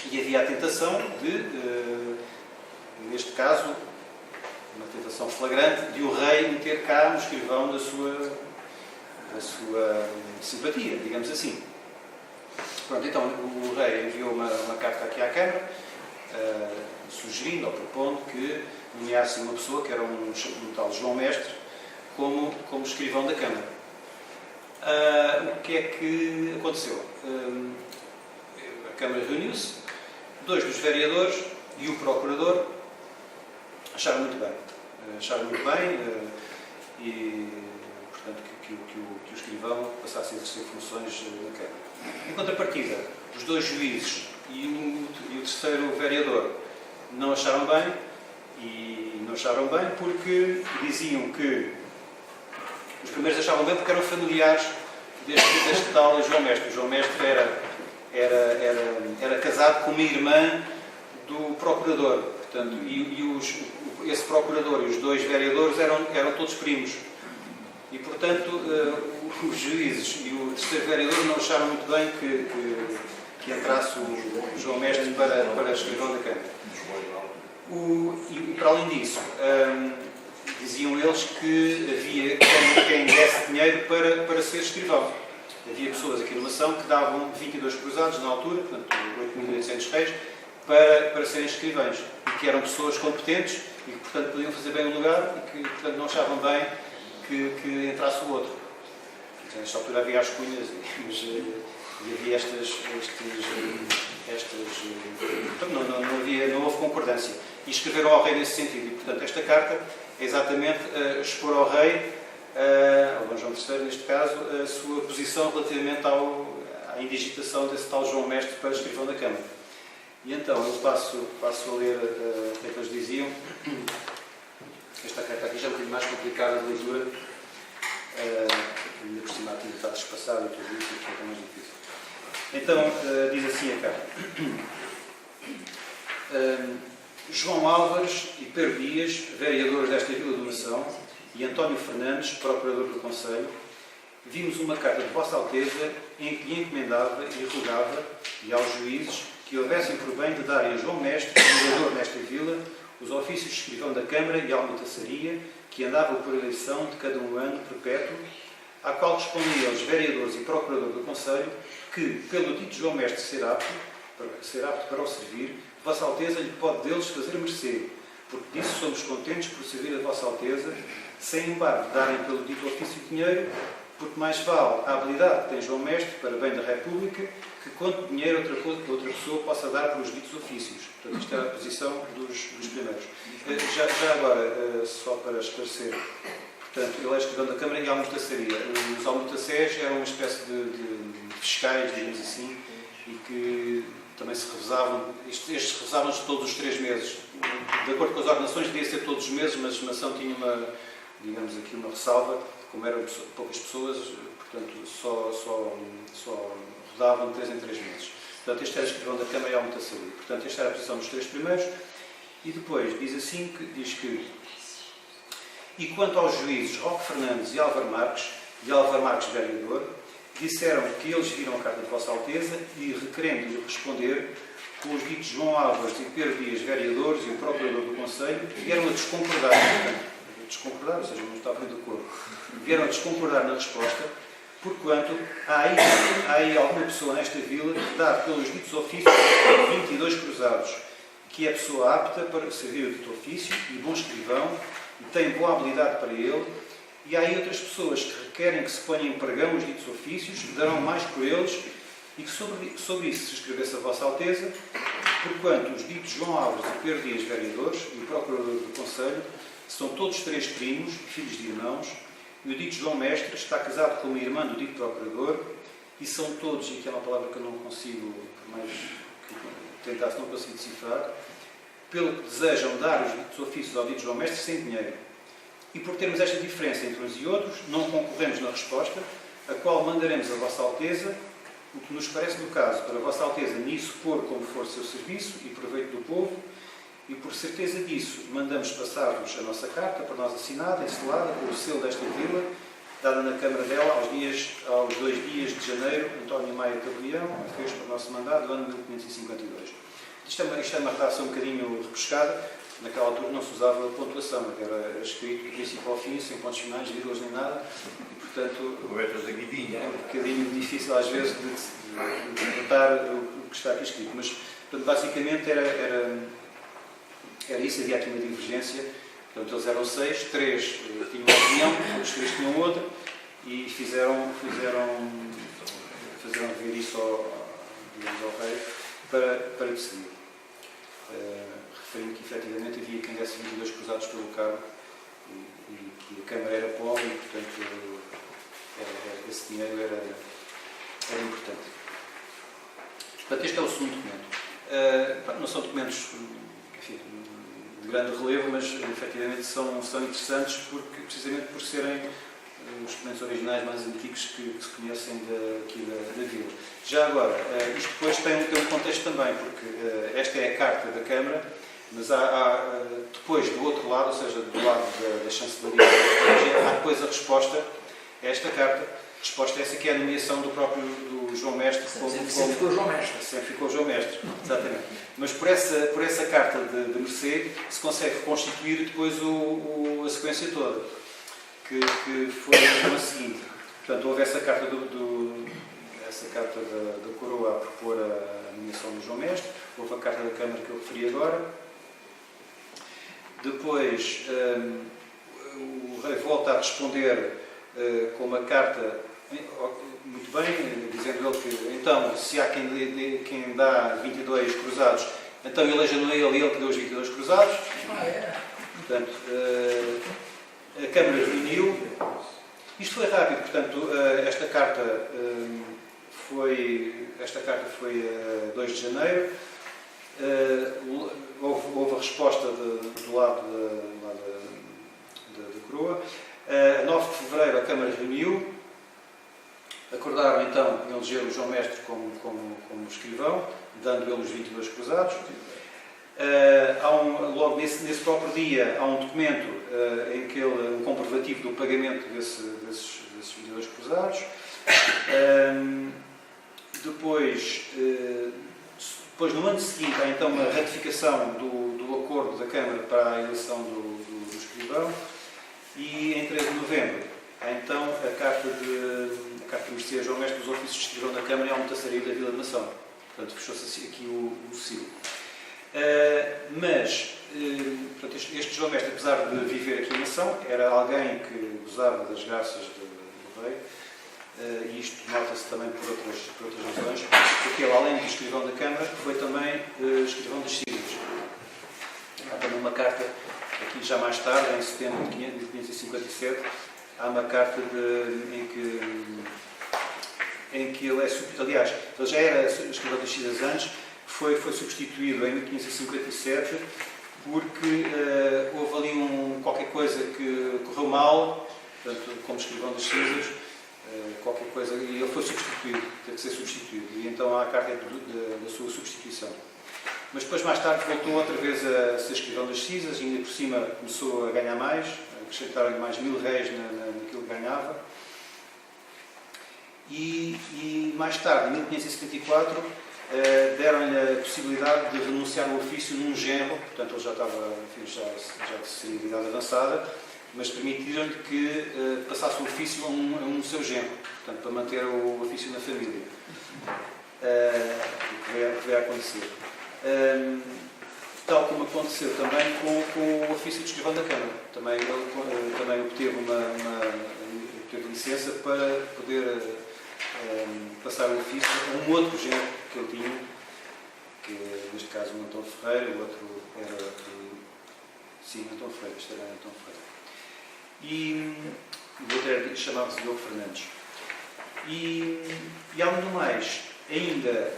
E havia a tentação de, neste caso, uma tentação flagrante, de o rei meter cá um escrivão da sua simpatia, digamos assim. Pronto, então o rei enviou uma carta aqui à Câmara, sugerindo ou propondo que nomeasse uma pessoa, que era um tal João Mestre, como escrivão da Câmara. O que é que aconteceu? A Câmara reuniu-se, 2 dos vereadores e o procurador acharam muito bem. E, portanto, que o escrivão passasse a exercer funções na Câmara. Em contrapartida, os 2 juízes e o terceiro vereador não acharam bem, e não acharam bem porque diziam que os primeiros achavam bem porque eram familiares deste tal João Mestre. O João Mestre era casado com uma irmã do procurador, portanto, esse procurador e os 2 vereadores eram todos primos. E, portanto, os juízes e o terceiro vereador não acharam muito bem que entrasse o João Mestre para escrivão da Câmara. E, para além disso, diziam eles que havia quem desse dinheiro para ser escrivão. Havia pessoas aqui numa ação que davam 22 cruzados na altura, portanto, 8.800 reis, para serem escrivães. E que eram pessoas competentes e que, portanto, podiam fazer bem o lugar e que, portanto, não achavam bem que entrasse o outro. Nesta altura havia as cunhas, mas havia não houve concordância. E escreveram ao rei nesse sentido. E, portanto, esta carta é exatamente expor ao rei, ao Dom João III, neste caso, a sua posição relativamente à indigitação desse tal João Mestre para escrivão da Câmara. E então, eu passo a ler o que é que eles diziam. Esta carta aqui já é um bocadinho mais complicada de leitura. Ainda por cima aqui está despassado e tudo isso, é mais difícil. Então, diz assim a carta. João Álvares e Pedro Dias, vereadores desta Vila do Nação, e António Fernandes, procurador do Conselho, vimos uma carta de Vossa Alteza em que lhe encomendava e rogava, e aos juízes, que houvessem por bem de darem a João Mestre, vereador nesta vila, os ofícios de escrivão da Câmara e almotaçaria, que andava por eleição de cada um ano perpétuo, à qual respondiam os vereadores e procurador do Conselho, que, pelo dito João Mestre ser apto para o servir, Vossa Alteza lhe pode deles fazer mercê, porque disso somos contentes por servir a Vossa Alteza, sem embargo darem pelo dito ofício dinheiro, porque mais vale a habilidade que tem João Mestre para bem da República, que quanto dinheiro outra pessoa possa dar pelos ditos ofícios. Portanto, isto é a posição dos primeiros. Já agora, só para esclarecer, portanto, ele é escrivão da Câmara e almotaçaria. Os almotacés eram uma espécie de fiscais, digamos assim, e que também se revezavam, estes revezavam-se todos os 3 meses. De acordo com as ordenações, devia ser todos os meses, mas a estimação tinha uma ressalva, como eram poucas pessoas, portanto, só rodavam de 3 em 3 meses. Portanto, este era escrivão da Câmara e almotaçaria. Portanto, esta era a posição dos 3 primeiros. E depois diz assim, diz que e quanto aos juízes Roque Fernandes e Álvaro Marques vereador, disseram que eles viram a carta de Vossa Alteza e, requerendo-lhe responder, com os ditos João Álvares e Pedro Dias, vereadores, e o procurador do Conselho, vieram a desconcordar, ou seja, não estavam de acordo, vieram a desconcordar na resposta, porquanto há aí alguma pessoa nesta vila que dá pelos ditos ofícios 22 cruzados, que é pessoa apta para servir o dito ofício e bom escrivão, e tem boa habilidade para ele, e há aí outras pessoas que requerem que se ponham em pregão os ditos ofícios, darão mais por eles, e que sobre isso se escrevesse a Vossa Alteza, porquanto os ditos João Álvares e Pedro Dias, vereadores, e o procurador do Conselho, são todos 3 primos, filhos de irmãos, e o dito João Mestre está casado com uma irmã do dito procurador, e são todos, e aqui é uma palavra que eu não consigo, por mais que tentasse, não consigo decifrar, pelo que desejam dar os ditos ofícios ao dito João Mestre sem dinheiro. E por termos esta diferença entre uns e outros, não concorremos na resposta, a qual mandaremos a Vossa Alteza, o que nos parece do caso, para a Vossa Alteza nisso pôr como for seu serviço e proveito do povo, e por certeza disso mandamos passar-vos a nossa carta, por nós assinada e selada, com o selo desta vila, dada na Câmara dela aos 2 dias de janeiro, António Maia Tabuleão, fez para o nosso mandato do ano 1552. Isto é uma redação um bocadinho repescada. Naquela altura não se usava pontuação, era escrito do princípio ao fim, sem pontos finais, vírgulas nem nada, e portanto é um bocadinho difícil às vezes de notar o que está aqui escrito, mas portanto, basicamente era isso, havia aqui uma divergência, portanto eles eram 6, 3 tinham uma opinião, outros 3 tinham outra, e fizeram ver isso ao rei para decidir. Referindo que efetivamente havia quem desse 22 cruzados pelo cabo e que a Câmara era pobre e, portanto, esse dinheiro era importante. Portanto, este é o segundo documento. Não são documentos, enfim, de grande relevo, mas efetivamente são interessantes precisamente por serem os documentos originais mais antigos que se conhecem aqui da vila. Já agora, isto depois tem um contexto também, porque esta é a carta da Câmara, Mas depois, do outro lado, ou seja, do lado da chancelaria, há depois a resposta a esta carta. A resposta é essa, que é a nomeação do próprio do João Mestre. Sempre ficou João Mestre. Sempre ficou João Mestre, exatamente. Mas por essa carta de Mercê se consegue reconstituir depois a sequência toda, que foi a seguinte. Portanto, houve essa carta da coroa a propor a nomeação do João Mestre, houve a carta da Câmara que eu referi agora. Depois, o rei volta a responder com uma carta, muito bem, dizendo ele que, então, se há quem dá 22 cruzados, então eleja-no ele que deu os 22 cruzados. Portanto, a Câmara reuniu. Isto foi rápido, portanto, esta carta foi a 2 de janeiro. Houve a resposta do lado da coroa. A 9 de fevereiro a Câmara reuniu. Acordaram então em eleger o João Mestre como escrivão, dando ele os 22 cruzados. Logo nesse próprio dia há um documento em que um comprovativo do pagamento desses 22 cruzados. Depois, no ano seguinte, há então uma ratificação do acordo da Câmara para a eleição do escrivão, e em 13 de novembro há então a carta de Mercê a João Mestre dos ofícios de escrivão da Câmara e a almotaçaria da Vila de Nação. Portanto, fechou-se aqui o ciclo. Portanto, este João Mestre, apesar de viver aqui em Nação, era alguém que gozava das graças do rei, e isto nota-se também por outras razões, porque ele, além de escrivão da Câmara, foi também escrivão das Sírias. Há também uma carta, aqui já mais tarde, em setembro de 1557, há uma carta em que ele é, aliás, ele já era escrivão das Sírias antes, foi substituído em 1557 porque houve ali qualquer coisa que correu mal, portanto, como escrivão das Sírias, qualquer coisa, e ele foi substituído, teve que ser substituído, e então há a carta da sua substituição. Mas depois, mais tarde, voltou outra vez a ser escrivão das Cisas, e ainda por cima começou a ganhar mais, acrescentaram-lhe mais 1000 réis naquilo que ganhava. E mais tarde, em 1574, deram-lhe a possibilidade de renunciar ao ofício num genro, portanto ele já estava, enfim, já de senilidade avançada, mas permitiram-lhe que passasse o ofício a um seu genro, portanto, para manter o ofício na família. O que veio a acontecer. Tal como aconteceu também com o ofício de escrivão da Câmara. Também obteve licença para poder passar o ofício a um outro genro que ele tinha, que neste caso o Antão Ferreira, o outro era Antão Ferreira, este era Antão Ferreira. E o outro chamava-se Diogo Fernandes. E além do mais, ainda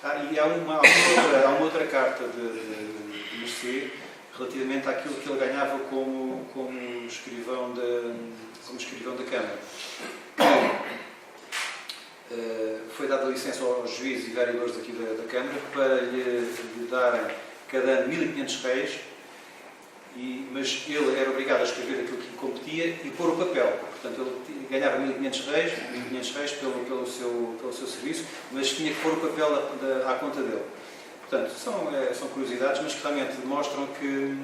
há uma outra carta de Mercê relativamente àquilo que ele ganhava como escrivão da Câmara. Foi dada licença aos juízes e vereadores aqui da Câmara para lhe darem cada ano 1500 réis, mas ele era obrigado a escrever aquilo que lhe competia e pôr o papel. Portanto, ele ganhava 1500 réis pelo seu serviço, mas tinha que pôr o papel à conta dele. Portanto, são curiosidades, mas que realmente demonstram que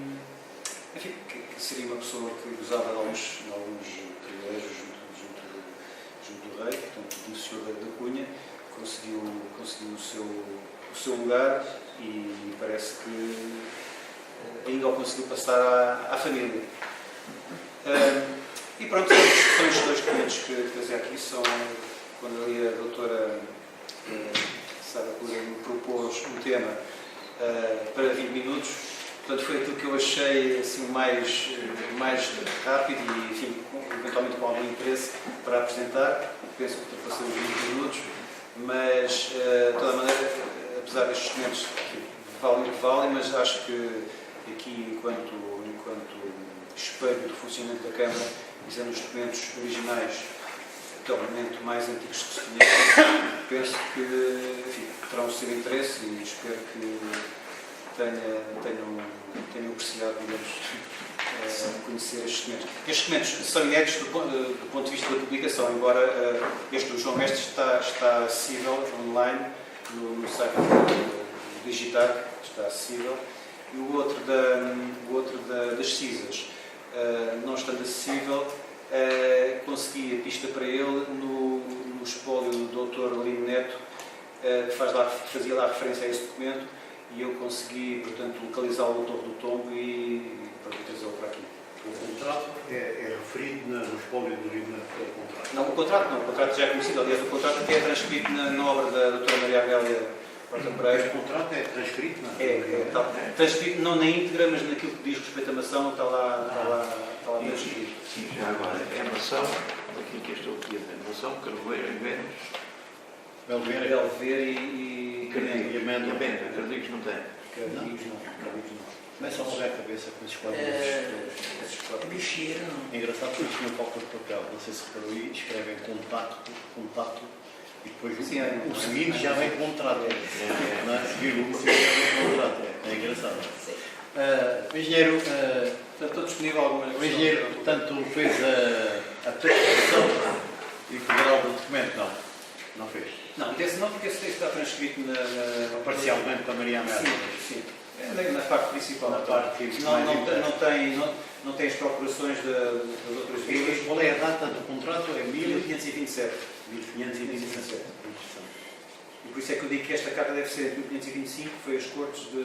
seria uma pessoa que gozava de alguns privilégios junto do rei, portanto, beneficiou da cunha, conseguiu o seu lugar e parece que ainda o conseguiu passar à família. E pronto, são os dois documentos que trazia aqui, são quando ali a doutora Sara Cura me propôs um tema para 20 minutos, portanto foi aquilo que eu achei assim, mais rápido e, enfim, eventualmente com algum interesse para apresentar. Penso que ultrapassei os 20 minutos, mas de toda maneira, apesar destes documentos que valem o que valem, mas acho que aqui, enquanto espelho do funcionamento da Câmara, dizendo os documentos originais, provavelmente mais antigos que se conhecem, penso que, enfim, terão o seu interesse e espero que tenham apreciado, digamos, conhecer estes documentos. Estes documentos são inéditos do ponto de vista da publicação, embora este do João Mestre está acessível online no site do Digitac, está acessível, e o outro das CISAs, não estando acessível, consegui a pista para ele no espólio do Dr. Lino Neto, que fazia lá referência a esse documento, e eu consegui, portanto, localizar o autor do tombo e trazê-lo para aqui. O contrato é referido no espólio do livro contrato? Não, o contrato já é conhecido. Aliás, o contrato até é transcrito na obra da doutora Maria Amélia Porta Pereira. O contrato é transcrito? Não? Está transcrito não na íntegra, mas naquilo que diz respeito à maçã, está lá transcrito. Sim, já agora, é a maçã, aquilo que eu estou aqui a ver, maçã, carvoeiro, Vênus, Belver e E amêndoa. Cardigos não tem. Cardigos não. Começa a molhar a cabeça com esses quadros. Bicheira, não. É engraçado que eles tinham palco de papel. Não sei se reparou aí, escrevem contato, e depois o seguinte já vem contrato. Não é? Seguir o seguinte já vem contrato. É engraçado. O engenheiro, Estou disponível algumas. o engenheiro, portanto, fez a transcrição integral do documento? Não fez. Não, desse não, porque esse texto está transcrito Parcialmente para Maria Amélia. Sim. Na parte principal. Na parte principal. Não tem as procurações das outras vilas. Qual é a data do contrato? É 1527. 1527. E por isso é que eu digo que esta carta deve ser de 1525, que foi as cortes de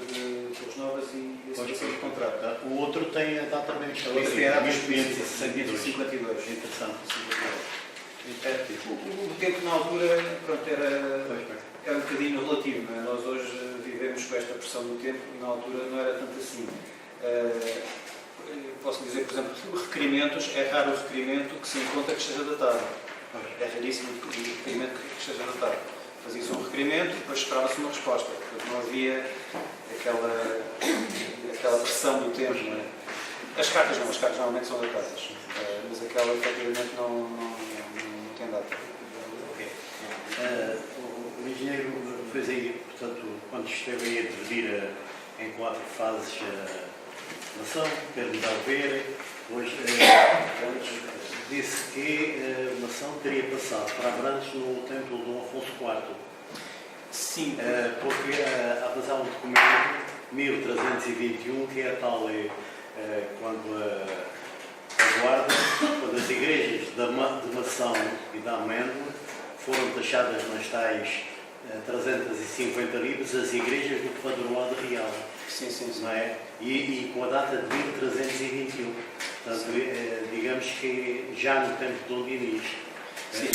Torres Novas e a situação do contrato. O outro tem a data bem A outra tem a data de 1552. 1552. Interessante. O tempo na altura, pronto, era um bocadinho relativo, não é? Nós hoje vivemos com esta pressão do tempo, na altura não era tanto assim. Posso dizer, por exemplo, requerimentos, é raro o requerimento que se encontra que esteja datado. É raríssimo o requerimento que esteja datado. Fazia-se um requerimento e depois esperava-se uma resposta. Portanto, não havia aquela pressão do tempo, não é? As cartas normalmente são datadas, mas aquela efetivamente não tem data. O engenheiro fez aí, portanto, quando esteve aí a dividir em 4 fases a nação, Pedro de Alveira, depois disse que a nação teria passado para Abrantes no tempo de Dom Afonso IV. Sim. Porque há um documento 1321 que é tal quando a guarda, quando as igrejas de Mação e da Amêndoa foram taxadas nas tais 350 libras, as igrejas do padroado real. Sim. Não é? E com a data de 1321. Portanto, digamos que já no tempo de Dom Dinis. Sim.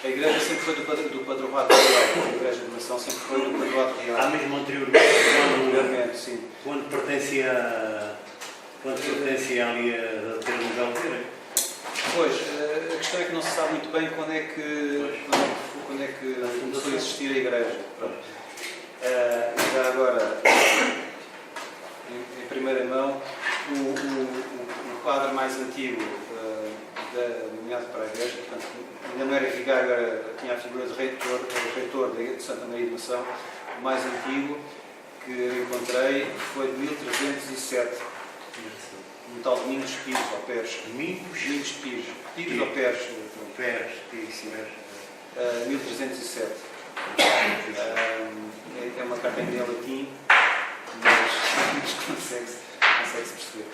A igreja sempre foi do padroado real. A igreja de Mação sempre foi do padroado real. Há mesmo anteriormente, sim. quando pertencia ali a termo de Alveira. Pois, a questão é que não se sabe muito bem quando é que começou a existir a igreja. Pronto. Já agora, em primeira mão, o quadro mais antigo nomeado para a igreja, portanto, ainda não era vigário, tinha a figura de reitor de Santa Maria de Mação. O mais antigo que encontrei foi de 1307. Um tal Domingos Pires, ou Pérez. Domingos Pires. Pires ou Pérez? Pérez, 1307. É uma carta em latim, mas consegue-se perceber.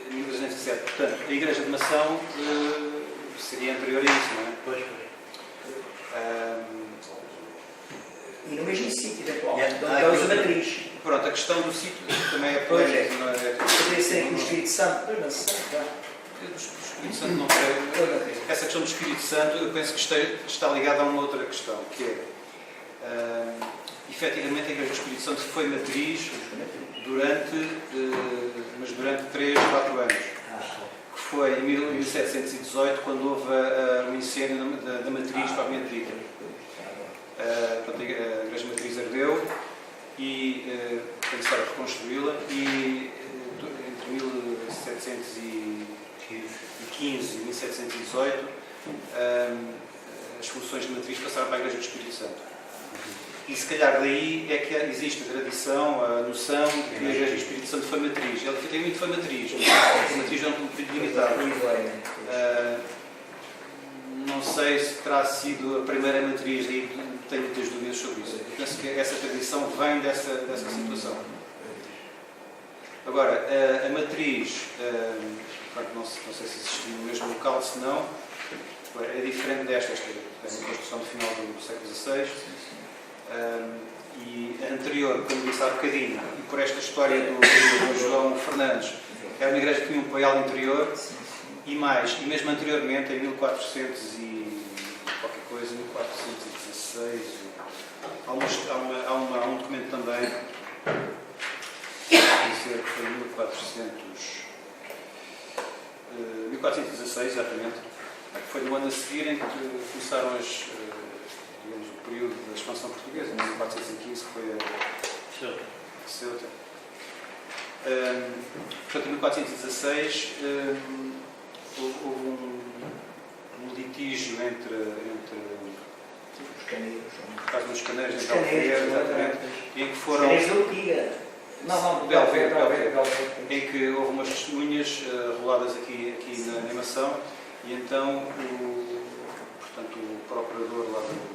1307. Portanto, a Igreja de Mação seria anterior a isso, não é? Pois. E no mesmo sítio da qual? Da usa matriz. Pronto, a questão do sítio também é polémica, não é? Poderia ser aqui o Espírito Santo, mas não sei. Do Espírito Santo não sei. Essa questão do Espírito Santo, eu penso que está ligada a uma outra questão, que é, efetivamente, a Igreja do Espírito Santo foi matriz durante 3 ou 4 anos. Que foi em 1718, quando houve o incêndio da matriz propriamente dita. A Igreja Matriz ardeu e começaram a reconstruí-la e entre 1715 e 1718 as funções de matriz passaram para a Igreja do Espírito Santo. E se calhar daí é que existe a tradição, a noção de que a Igreja do Espírito Santo foi matriz. Ele efetivamente foi matriz. A matriz é um período limitado. Não sei se terá sido a primeira matriz, e tenho muitas dúvidas sobre isso. Eu penso que essa tradição vem dessa situação. Agora, a matriz, não sei se existiu no mesmo local, se não, é diferente desta. Esta é uma construção do final do século XVI. E a anterior, como disse há bocadinho, e por esta história do João Fernandes, era uma igreja que tinha um paial interior, e mesmo anteriormente, em 1400 e qualquer coisa, 1416, há um documento também, dizer que foi 1416, exatamente, foi no ano a seguir em que começaram o período da expansão portuguesa, em 1415, que foi a Ceuta. Portanto, em 1416 houve um litígio entre por causa dos caneiros de Belvedere, exatamente, em que foram... em que houve umas testemunhas roladas aqui na animação, e então portanto, o procurador lá do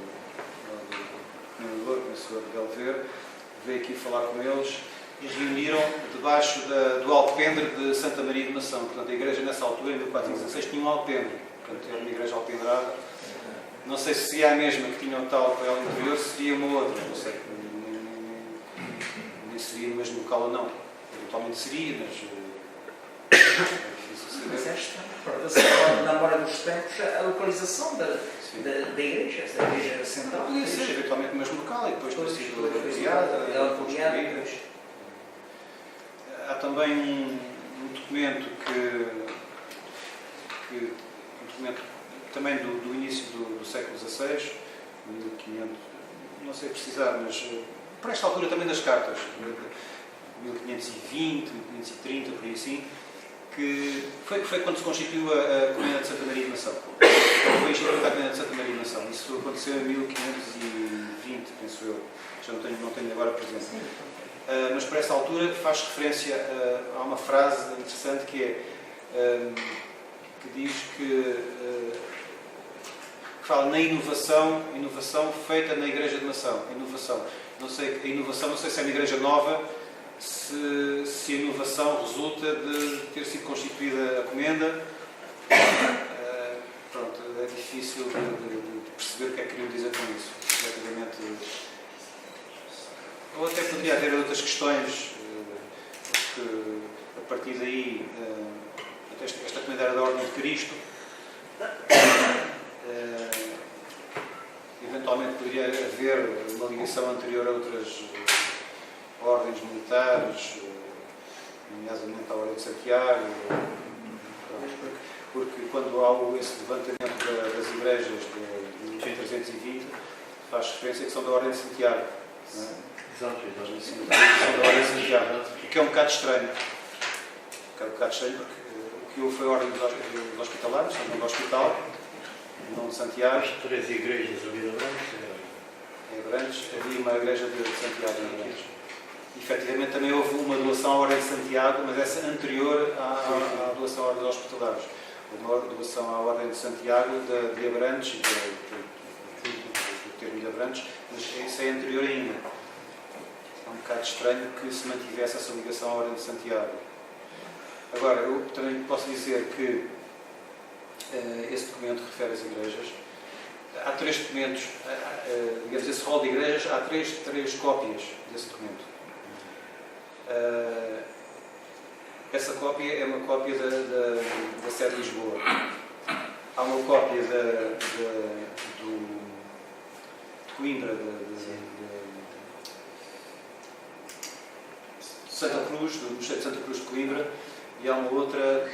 pensador de Belvedere, veio aqui falar com eles e reuniram debaixo do alpendre de Santa Maria de Mação. Portanto, a igreja nessa altura, em 1416, tinha um alpendre. Portanto, era uma igreja alpendrada. Não sei se seria a mesma que tinha o tal paial interior, se seria uma outra. Não sei. Nem seria no mesmo local ou não. Eventualmente seria, mas... Mas é estranho. Na hora dos tempos, a localização da igreja, esta igreja central. Podia ser, eventualmente, no mesmo local e depois ter sido ampliada. Há também um documento também do início do século XVI, 1500, não sei precisar, mas por esta altura também das cartas, 1520, 1530, por aí assim, que foi quando se constituiu a Comuna de Santa Maria de Mação. Foi instituída a Comuna de Santa Maria de Mação. Isso aconteceu em 1520, penso eu. Já não tenho agora presente. Mas por essa altura faz referência a uma frase interessante que diz que fala na inovação feita na Igreja de Mação. Não sei se é uma igreja nova, se a inovação resulta de ter sido constituída a comenda. Pronto, é difícil de perceber o que é que queriam dizer com isso. Ou até poderia haver outras questões que, a partir daí, esta comenda era da Ordem de Cristo. Eventualmente poderia haver uma ligação anterior a outras ordens militares, nomeadamente à Ordem de Santiago, porque quando há esse levantamento das igrejas de 1320, faz referência que são da Ordem de Santiago. Não é? Exato. São da Ordem de Santiago, o que é um bocado estranho. Porque o que houve foi a Ordem dos Hospitalários, do Hospital, não de Santiago. As 3 igrejas ali de Abrantes, havia uma igreja de Santiago em Abrantes. Efetivamente também houve uma doação à Ordem de Santiago, mas essa anterior à doação à Ordem dos Hospitalários. Uma doação à Ordem de Santiago de Abrantes, do termo de Abrantes, mas isso é anterior ainda. É um bocado estranho que se mantivesse essa ligação à Ordem de Santiago. Agora, eu também posso dizer que esse documento refere às igrejas. Há 3 documentos, digamos, esse rol de igrejas, há 3 cópias desse documento. Essa cópia é uma cópia da sede de Lisboa. Há uma cópia de Coimbra, de Santa Cruz, do Mosteiro de Santa Cruz de Coimbra, e há uma outra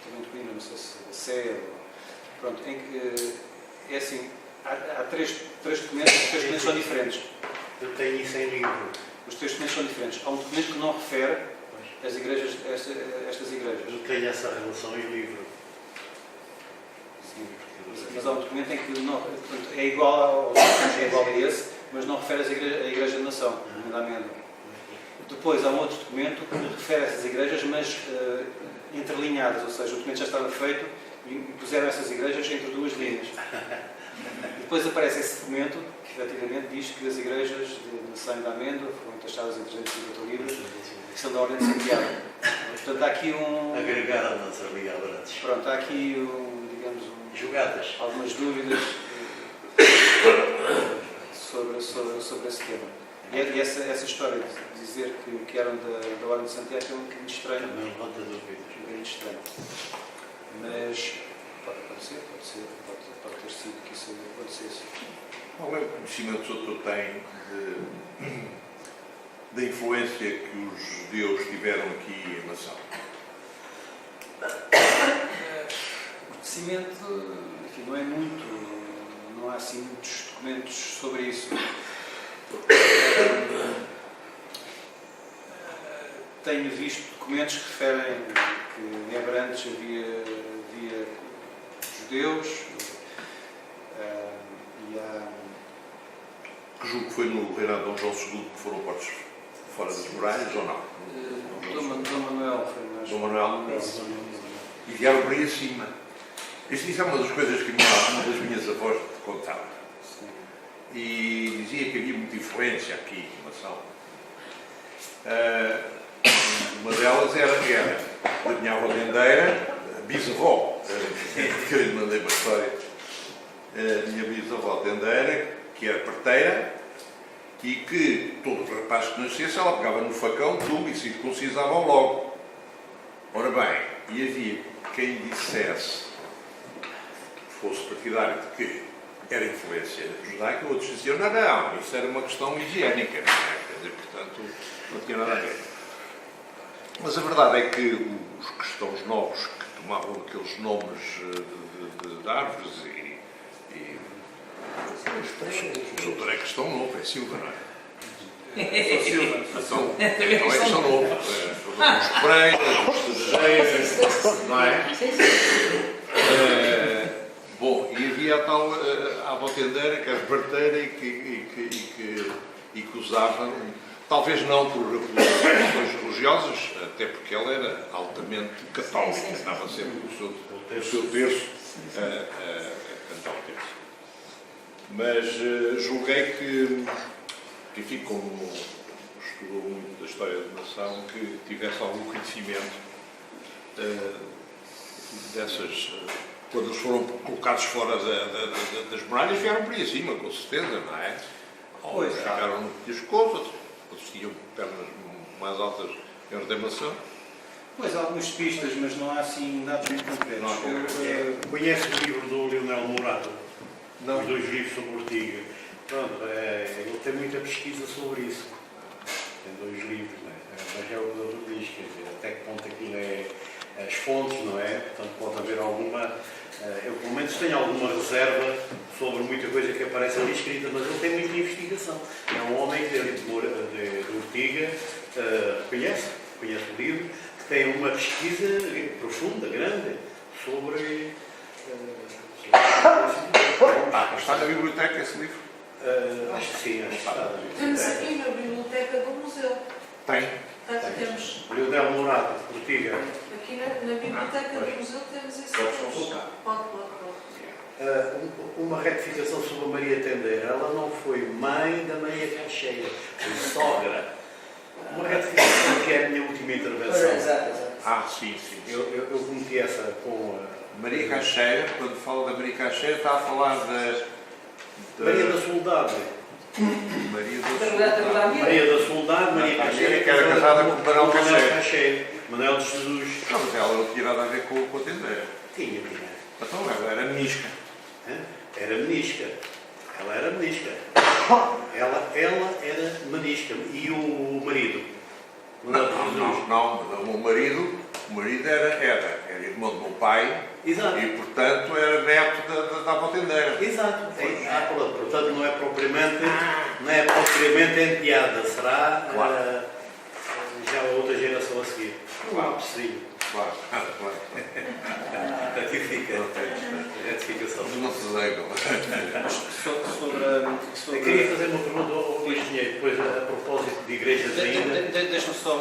também de Coimbra, não sei se da Sé. Pronto, é assim, há 3 documentos, os 3 documentos são diferentes. Eu tenho isso em livro. Os 3 documentos são diferentes. Há um documento que não refere estas igrejas. Eu tenho essa relação em livro. Sim. Mas há um documento em que não, portanto, é igual a esse, mas não refere à Igreja de Nação, da amêndoa. Depois há um outro documento que refere a essas igrejas, mas interlinhadas, ou seja, o documento já estava feito e puseram essas igrejas entre duas linhas. Depois aparece esse documento que efetivamente diz que as igrejas de Nação e da Amêndoa foram taxadas em 350 libras, que são da Ordem de Santiago. Portanto, há aqui Agregar a nossa liga Abrantes. Pronto, há aqui, digamos, Jogadas. algumas dúvidas sobre esse tema. E essa história de dizer que eram da Ordem de Santiago é um bocadinho estranho. Também levanta dúvidas. Um bocadinho estranho. Mas pode ter sido que isso acontecesse. Qual é o conhecimento que o doutor tem da influência que os judeus tiveram aqui em Nação? O conhecimento, enfim, não é muito, não há assim muitos documentos sobre isso. Tenho visto documentos que referem que em Abrantes havia judeus e há... Que julgo que foi no reinado de Dom João II que foram postos fora das muralhas ou não? Dom Manuel foi mais... Dom Manuel e vieram por aí acima. Isso é uma das coisas que uma das minhas avós contava. E dizia que havia muita influência aqui em Nação. Uma delas era da minha avó tendeira, a bisavó, que eu lhe mandei uma história, a minha bisavó tendeira, que era parteira, e que todo rapaz que nascesse, ela pegava no facão, e circuncisavam logo. Ora bem, e havia quem dissesse, fosse partidário de que era influência judaica, outros diziam, não, isso era uma questão higiênica, não é? Quer dizer, portanto, não tinha nada a ver. Mas a verdade é que os cristãos novos que tomavam aqueles nomes de árvores o doutor é cristão novo, é Silva, não é? Silva. Então é cristão novo. Os Pereiras, os Tejeiras, não é? Bom, e havia a tal avó tendeira, que era parteira e que usava, talvez não por questões religiosas, até porque ela era altamente católica, estava sempre o seu terço a cantar o terço. Mas julguei que, enfim, como estudou muito da história da nação, que tivesse algum conhecimento dessas... Quando eles foram colocados fora das muralhas, vieram por aí acima, com certeza, não é? Ou ficaram no pescoço, outros tinham pernas mais altas em ordenação. Pois, há algumas pistas, mas não há assim nada muito concreto. Conhece o livro do Leonel Morato? Não. Os 2 livros sobre Ortiga. Pronto, ele tem muita pesquisa sobre isso. Tem 2 livros, não é? Mas é o que ele diz, quer dizer, até que ponto aquilo é as fontes, não é? Portanto, pode haver alguma... eu, pelo menos, tenho alguma reserva sobre muita coisa que aparece ali escrita, mas ele tem muita investigação. É um homem de Ortiga, conhece o livro, que tem uma pesquisa profunda, grande, sobre... Está na biblioteca esse livro? Acho que sim, acho que está na Temos biblioteca. aqui na biblioteca do museu. Tem. Temos. Leonel Morato, Ortiga. Aqui na biblioteca do museu temos esse livro. Pode. Uma retificação sobre a Maria Tendeira. Ela não foi mãe da Maria Caixeira, foi sogra. Uma retificação que é a minha última intervenção. Exato. Sim. Eu cometi essa com Maria Caixeira, quando fala da Maria Caixeira, está a falar da... Maria da Soldade. Maria da Soldade. Maria da Soldade, Maria Caixeira, que era casada com Manuel Caixeira. Manuel de Jesus. Não, mas ela não tinha nada a ver com a tendeira. Tinha. Então ela era menisca. Era menisca. Ela era menisca. Ela era menisca. E o marido? Não, o marido era irmão do meu pai. Exato. E, portanto, era neto da avó tendeira. Exato. Portanto, não é propriamente enteada. Será Claro. já outra geração a seguir. Não há possível. Claro. Retificação. Não se zangam. Eu queria fazer uma pergunta ao engenheiro, depois a propósito de igrejas ainda. Deixa-me só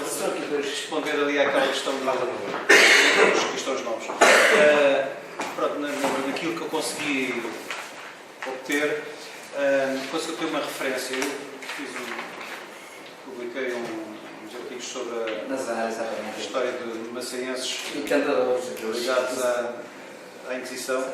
responder ali àquela questão dos cristãos novos. Pronto, naquilo que eu consegui obter, consegui ter uma referência. Eu publiquei uns artigos sobre a história de maçanenses ligados à Inquisição.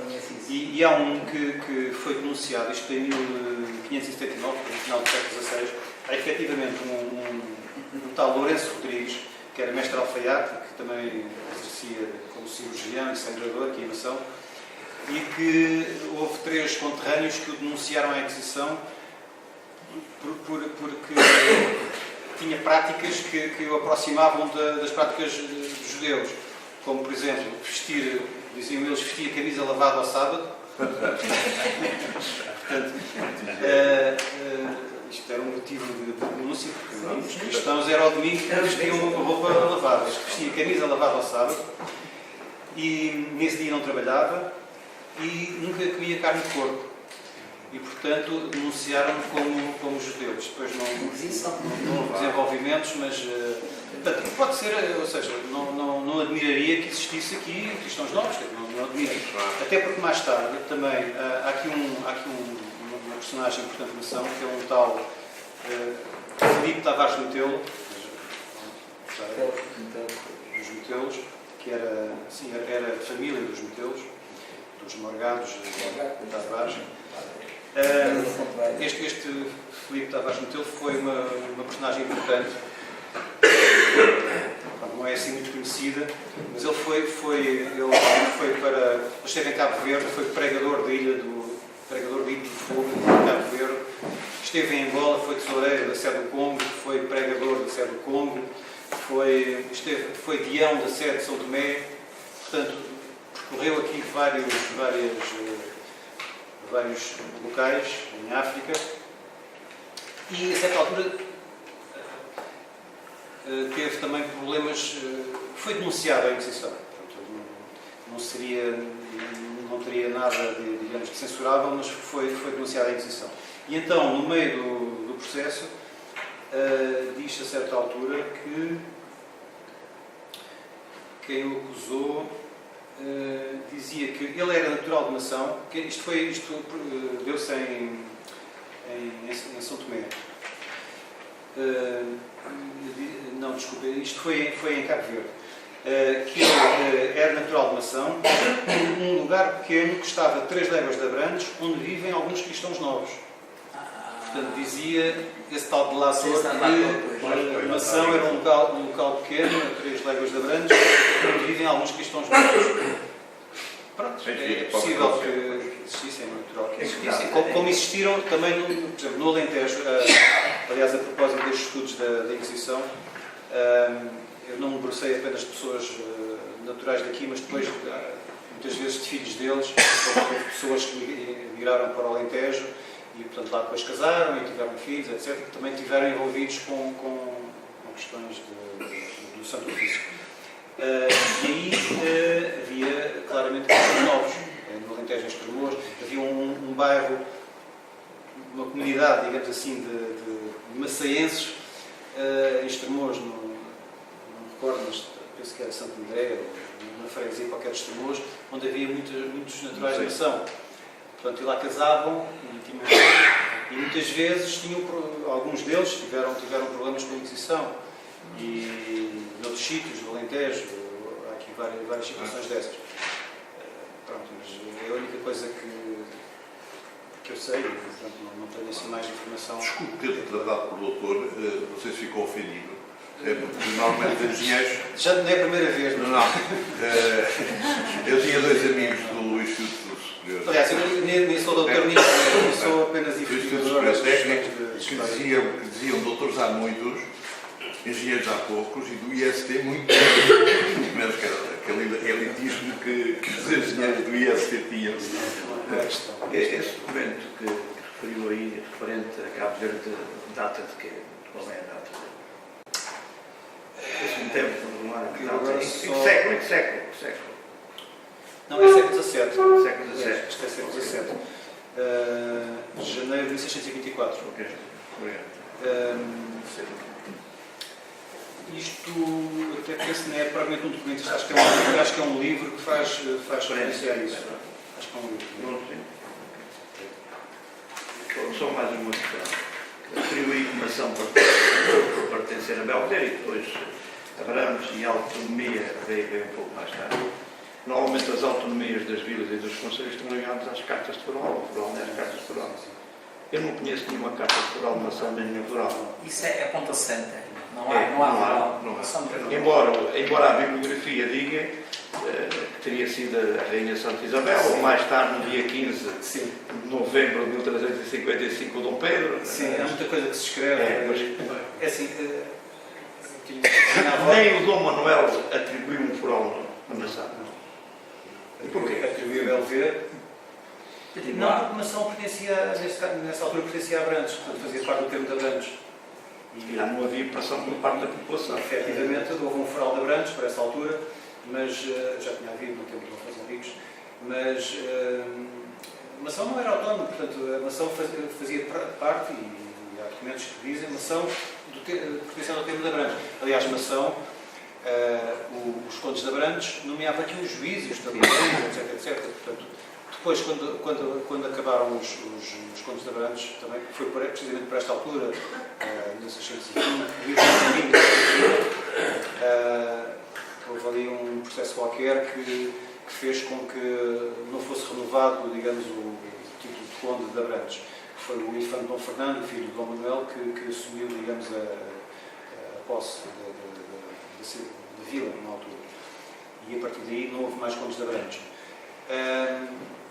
E há um que foi denunciado, isto em 1579, no final do século XVI, há efetivamente um tal Lourenço Rodrigues, que era mestre alfaiate, que também exercia como cirurgião e sangrador aqui em Mação, e que houve 3 conterrâneos que o denunciaram à Inquisição porque tinha práticas que o aproximavam das práticas dos judeus, como, por exemplo, diziam eles, vestir a camisa lavada ao sábado. Portanto, isto era um motivo de denúncia, porque os cristãos eram ao domingo que vestiam roupa lavada. Vestia a camisa lavada ao sábado e nesse dia não trabalhava e nunca comia carne de porco. E, portanto, denunciaram-me como judeus. Depois não houve desenvolvimentos, mas portanto, pode ser, ou seja, não admiraria que existisse aqui cristãos novos, não admiro. Até porque mais tarde também há aqui uma personagem importante na Mação, que é um tal Filipe Tavares Metelo, dos Metelos, que era de família dos Metelos, dos Morgados de Tavares. Este Filipe Tavares Metelo foi uma personagem importante, não é assim muito conhecida, mas ele esteve em Cabo Verde, foi pregador da Ilha do Fogo, em Cabo Verde, esteve em Angola, foi tesoureiro da sede do Congo, foi pregador da sede do Congo, foi deão da sede de São Tomé, portanto, percorreu aqui vários locais em África e a certa altura teve também problemas, foi denunciado à Inquisição, não teria nada de censurável, mas foi denunciado à Inquisição. E então, no meio do processo, diz-se a certa altura que quem o acusou dizia que ele era natural de Mação, que isto deu-se em São Tomé. Não, desculpa, isto foi em Cabo Verde. Que ele era natural de Mação, um lugar pequeno que estava a 3 léguas de Abrantes, onde vivem alguns cristãos novos. Portanto, dizia esse tal delator que Mação era um local pequeno, a 3 léguas de Abrantes, onde vivem alguns cristãos novos. Pronto, é possível que existissem, é natural que existissem. Como existiram também, por exemplo, no Alentejo, aliás, a propósito destes estudos da Inquisição, eu não me debrucei apenas de pessoas naturais daqui, mas depois, muitas vezes, de filhos deles, houve pessoas que migraram para o Alentejo e, portanto, lá depois casaram e tiveram filhos, etc., que também estiveram envolvidos com questões do Santo Ofício. E aí havia claramente cristãos novos, no Alentejo, em Estremoz, havia um bairro, uma comunidade, digamos assim, de maçaenses em Estremoz, não me recordo, mas penso que era Santo André, ou uma freguesia qualquer de Estremoz, onde havia muitos naturais de Mação. Portanto, e lá casavam e muitas vezes alguns deles tiveram problemas com a Inquisição. E noutros sítios do Alentejo, há aqui várias situações dessas. Pronto, mas é a única coisa que eu sei, portanto, não tenho assim mais informação. Desculpe ter tratado por doutor, não sei se ficou ofendido, porque normalmente engenheiros... Já não é a primeira vez, mas... Não. Eu tinha 2 amigos do Instituto Superior. Aliás, eu nem sou doutor nisso, eu sou apenas investigador das questões que diziam doutores há muitos, engenheiros há poucos, e do IST muito menos que aquele elitismo que os engenheiros do IST tinham. Esse documento que referiu aí, referente a Cabo Verde, data de quê? Qual é a data? Esse tempo, não há. Que agora Em só- século. Não, é século XVII. Século Aliás, XVII. isto é século XVII. Janeiro de 1624. Ok. Obrigado. Isto, até penso, não é propriamente um documento, acho que é um livro que faz referência a isso. Acho que é um livro. Não sei. Só mais uma questão. Atribuir informação para pertencer a Belvedere e depois Abramos e a autonomia veio um pouco mais tarde. Normalmente as autonomias das vilas e dos conselhos estão ligadas às cartas de foral, o foral não é as cartas de foral. Eu não conheço nenhuma carta de foral de maçã nem nenhum foral. Isso é a ponta center. Não É, há. não há. Só não tem- Embora a bibliografia diga que teria sido a Rainha Santa Isabel, ou mais tarde, no dia 15 Sim, de novembro de 1355, o Dom Pedro. sim, há muita coisa que se escreve. mas É assim, tinha a avó- nem o Dom Manuel atribuiu um foral na maçã. Porquê? Atribuiu a Belvedere. Não, porque Mação pertencia, nessa altura pertencia a Abrantes, portanto fazia parte do termo de Abrantes. E lá não havia pressão por parte da população. Efetivamente, houve um foral de Abrantes para essa altura, mas já tinha havido no tempo de Dom Afonso Henriques, mas Mação não era autónomo, portanto a Mação fazia parte, e há documentos que dizem, Mação pertencendo ao termo de Abrantes. Aliás, Mação, os condes de Abrantes, nomeava aqui os juízes, os tabuleiros, etc. Portanto, depois, quando acabaram os contos de Abrantes, também foi precisamente por esta altura, 1620, houve ali um processo qualquer que fez com que não fosse renovado, digamos, o título de conde de Abrantes. Foi o infante Dom Fernando, filho de Dom Manuel, que assumiu, digamos, a posse da vila, na altura. E a partir daí não houve mais condes de Abrantes.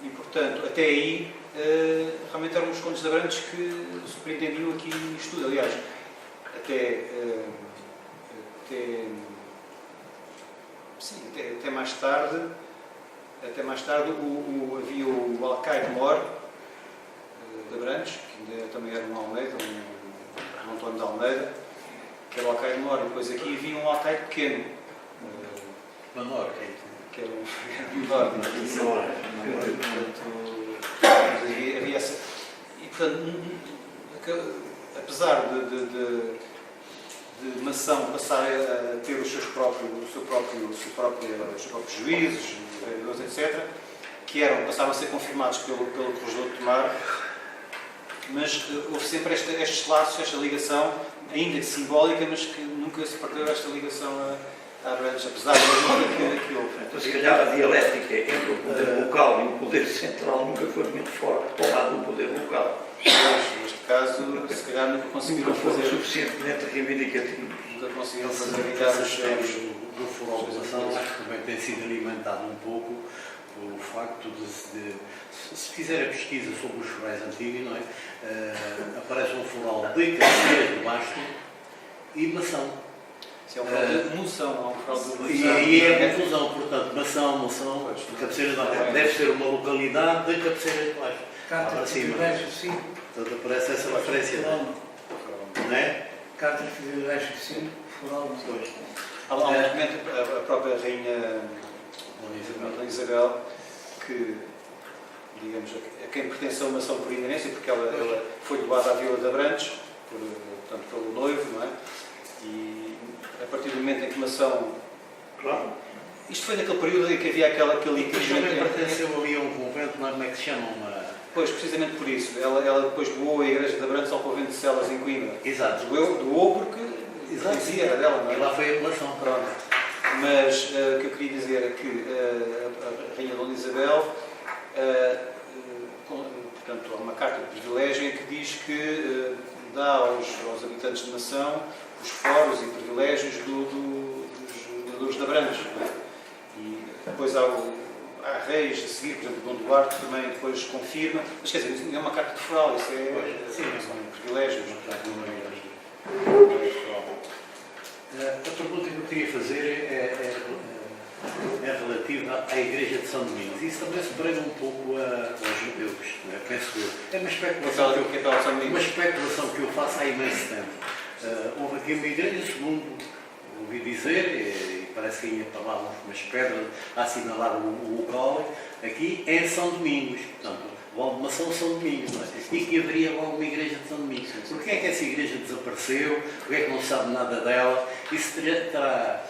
E, portanto, até aí, realmente eram os condes de Abrantes que surpreendiam aqui isto tudo. Aliás, até mais tarde, havia o alcaide mor de Abrantes, que ainda também era um Almeida, um Antônio de Almeida, que era o alcaide mor, e depois aqui havia um alcaide pequeno, Menor, que era um menor. Havia essa. E, portanto, apesar de Mação passar a ter os seus próprios juízes, vereadores, etc., que passaram a ser confirmados pelo Corregedor de Tomar, mas houve sempre estes laços, esta ligação, ainda simbólica, mas que nunca se perdeu esta ligação a Abrantes, apesar da luta que houve. Então, se calhar a dialética entre o poder local e o poder central nunca foi muito forte ao lado do poder local. Neste caso, se calhar nunca conseguiram Nunca foram fazer. suficientemente reivindicativos. Nunca conseguiram fazer Esse evitar os aspecto seus. do foral de Mação, acho que também tem sido alimentado um pouco pelo facto de se fizer a pesquisa sobre os forais antigos, não é? Aparece um foral de cabeceira de basto e Mação. Se é um foral de moção, há um foral de E moção. aí é a confusão, portanto, Mação, cabeceira de baixo. Deve ser uma localidade de cabeceira de baixo. Cartas Para de cima. privilégio, sim. Portanto, aparece essa referência, não é? Cartas de privilégio, sim. Foral, não. Pois. Há um documento, a própria rainha Dona Isabel, que, digamos, a quem pertence a uma ação por inerência, porque ela foi doada à Vila de Abrantes, portanto, pelo noivo, não é? E a partir do momento em que uma ação. Claro. Isto foi naquele período em que havia aquele Mas litígio. também pertenceu ali a um convento, não é? Como é que se chama? Pois, precisamente por isso. Ela depois doou a Igreja de Abrantes ao convento de Celas em Coimbra. Exato. Doou porque dizia, era dela, não é? E lá foi a apelação. Pronto. Mas o que eu queria dizer é que a Rainha Dona Isabel, portanto, há uma carta de privilégio em que diz que dá aos habitantes de Mação os foros e privilégios dos vereadores de Abrantes. Não é? E depois há reis a seguir, por exemplo, Dom Duarte também depois confirma, mas quer dizer, isso não é uma carta de foral, isso são privilégios. A pergunta que eu queria fazer é relativa à Igreja de São Domingos. Isso também se prega um pouco aos judeus, não é? Penso eu. É uma especulação que eu faço há imenso tempo. Houve aqui uma igreja, segundo ouvi dizer, e parece que ainda para lá umas pedras a assinalar o local, aqui é São Domingos. Portanto, Valdemação São Domingos, não é? E que haveria logo uma igreja de São Domingos. Porquê é que essa igreja desapareceu? Porquê é que não se sabe nada dela? Isso terá,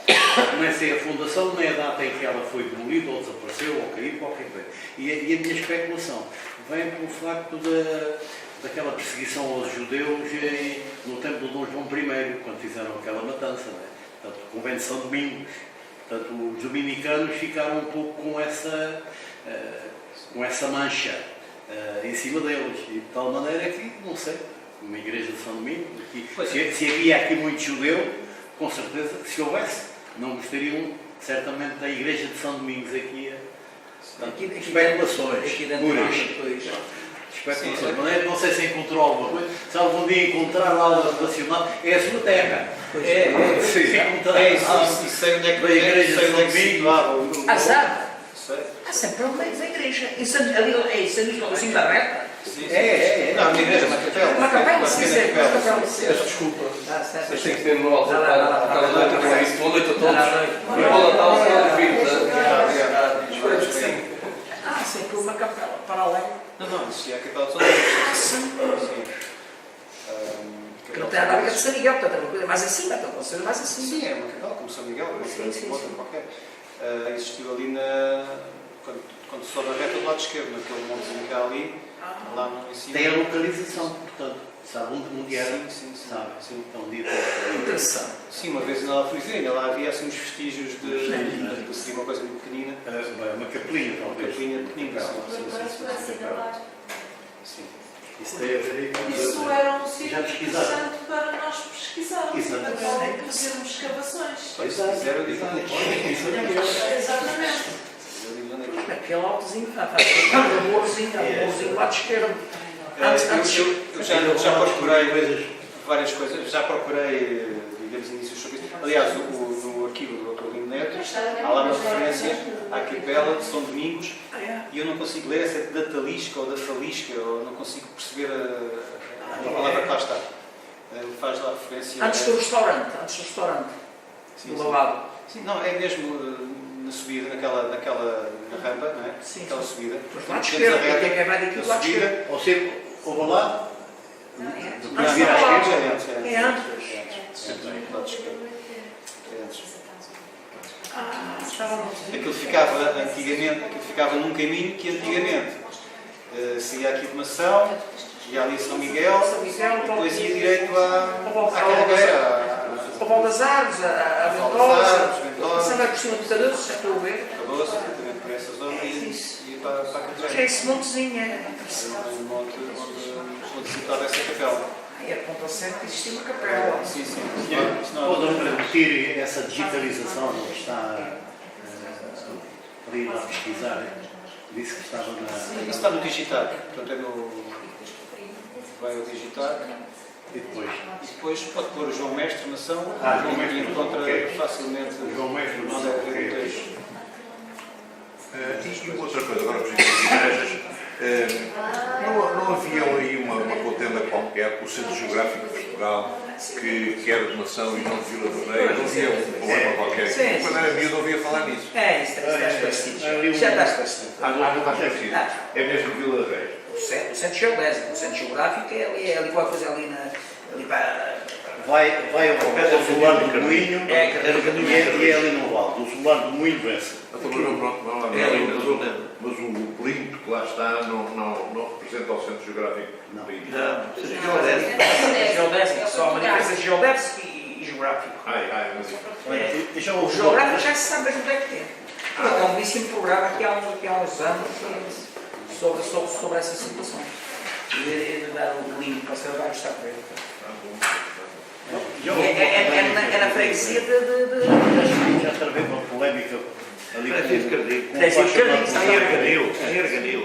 não é se a fundação, nem a data em que ela foi demolida, ou desapareceu, ou caiu, qualquer coisa. E a minha especulação vem pelo facto daquela perseguição aos judeus no tempo de Dom João I, quando fizeram aquela matança, não é? Portanto, o convento de São Domingos. Portanto, os dominicanos ficaram um pouco com essa mancha em cima deles. E de tal maneira que, não sei, uma igreja de São Domingos, se havia aqui muito judeu, com certeza, se houvesse, não gostariam certamente da igreja de São Domingos aqui. Especulações puras. Especulações. Não sei se encontrou alguma coisa. Se algum dia encontrar algo relacionado, é a sua terra. E sei onde é que da igreja de São se Domingos. situava. Sabe? Há sempre um meio da igreja. Ali é isso, ali no da reta. Não, a minha igreja é uma capela. Uma capela, sim, sim. Uma capela. Peço desculpa. Certo. Mas tem que ter no altar. Aquela noite eu fiz isso. Boa noite a todos. E boa Natal a todos. Esperemos que sim. Há sempre uma capela paralela. Não, existia a capela de São Domingos. Sim. Que não tem nada a ver com São Miguel, portanto, é uma coisa mais acima, então pode ser mais acima. Sim, é uma capela, como São Miguel, uma outra qualquer. Existiu ali quando se sobe a reta do lado esquerdo, naquele montezinho que há ali, lá no ensino. Tem a localização, portanto, sabe onde era? Sim. Sabe, sim, então, Interessante. Sim, uma vez ainda lá fui ver, ainda lá havia assim uns vestígios de seria uma coisa muito pequenina. uma capelinha, Uma talvez. capelinha pequenina, sim. Isso tem a ver com Isso era um sítio Já pesquisaram? interessante para nós pesquisarmos, Exatamente. para fazermos escavações. Pois é, zero de Exatamente. Aquele altozinho, um amorzinho lá de esquerda. Eu já procurei várias coisas, já procurei, digamos, inícios sobre isso. Aliás, no arquivo do Dr. Lino Neto, há lá uma referência à capela de São Domingos, e eu não consigo ler se é de Datalisca ou Datalisca, ou não consigo perceber a palavra que lá está. Ele faz lá referência Antes do restaurante, Sim, do lado. Sim, não, é mesmo na subida, na rampa, não é? Sim. Aquela subida. Mas lá de esquerda, o que é que vai daqui do lado de esquerda? Ou seja, o lado, depois Ah, vira à não, esquerda. É antes. Lado esquerdo. É antes. Estava Aquilo ficava num caminho que antigamente saía aqui de Mação, ia ali a São Miguel, e depois ia direito à Carreira, o Val das Árvores, a Ventosa, passando por cima dos Taruços, já estou a ver. acabou exatamente por essa zona e ia para a Que é Carreira. esse montezinho, é. Era um monte onde se situava essa capela. Aí aponta sempre que existia uma capela. Sim. Pode repetir essa digitalização que está para ir lá pesquisar. Disse que estava Isso na. está no digitar, portanto é no. Vai ao digitar. E depois? E depois pode pôr o João Mestre Mação, João Mestre, e encontra ok. facilmente. João Mestre Não Mação, deve haver ok. muitas. E outra coisa, agora por exemplo, as igrejas, não havia aí uma contenda qualquer com o Centro Geográfico de Portugal, que era de Mação e não de Vila do Rei, não havia um problema qualquer. Sim. Quando era miúdo, ouvia falar nisso. É, isso está esclarecido. Já está esclarecido. Não está esquecido. É mesmo Vila do Rei. O centro geodésico, o centro geográfico é ali qualquer coisa ali para... Vai ao Solano do Moinho É, e é ali no vale. Do Solano do Moinho vence. Mas o Plinto que lá está não representa o Centro Geográfico do país. Geodésico, só uma diferença de geodésico e geográfico. Mas O geográfico já se sabe mesmo onde é que tem. É um belíssimo programa aqui há uns anos sobre essa situação. E dar o link para você vai gostar para ele. É na freguesia de... Já travei uma polémica ali Francisco Carlinhos.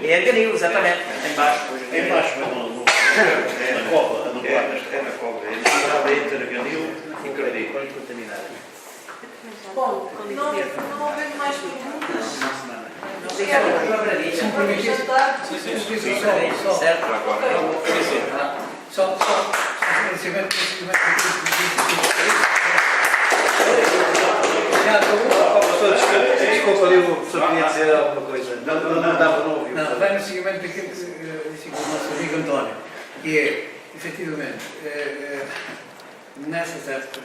É Arganil, exatamente. Em baixo. Em baixo, na cova. É na cobra. Ele estava entre Arganil e Cardeiro. Bom, não havendo mais perguntas, Obrigado pela maravilha. vamos jantar. Certo? Só agradecimento. Já acabou? Desculpa, eu queria dizer alguma coisa. Não dava para ouvir. Não, vai no seguimento daquilo que disse o nosso amigo António, que é, efetivamente, nessas épocas,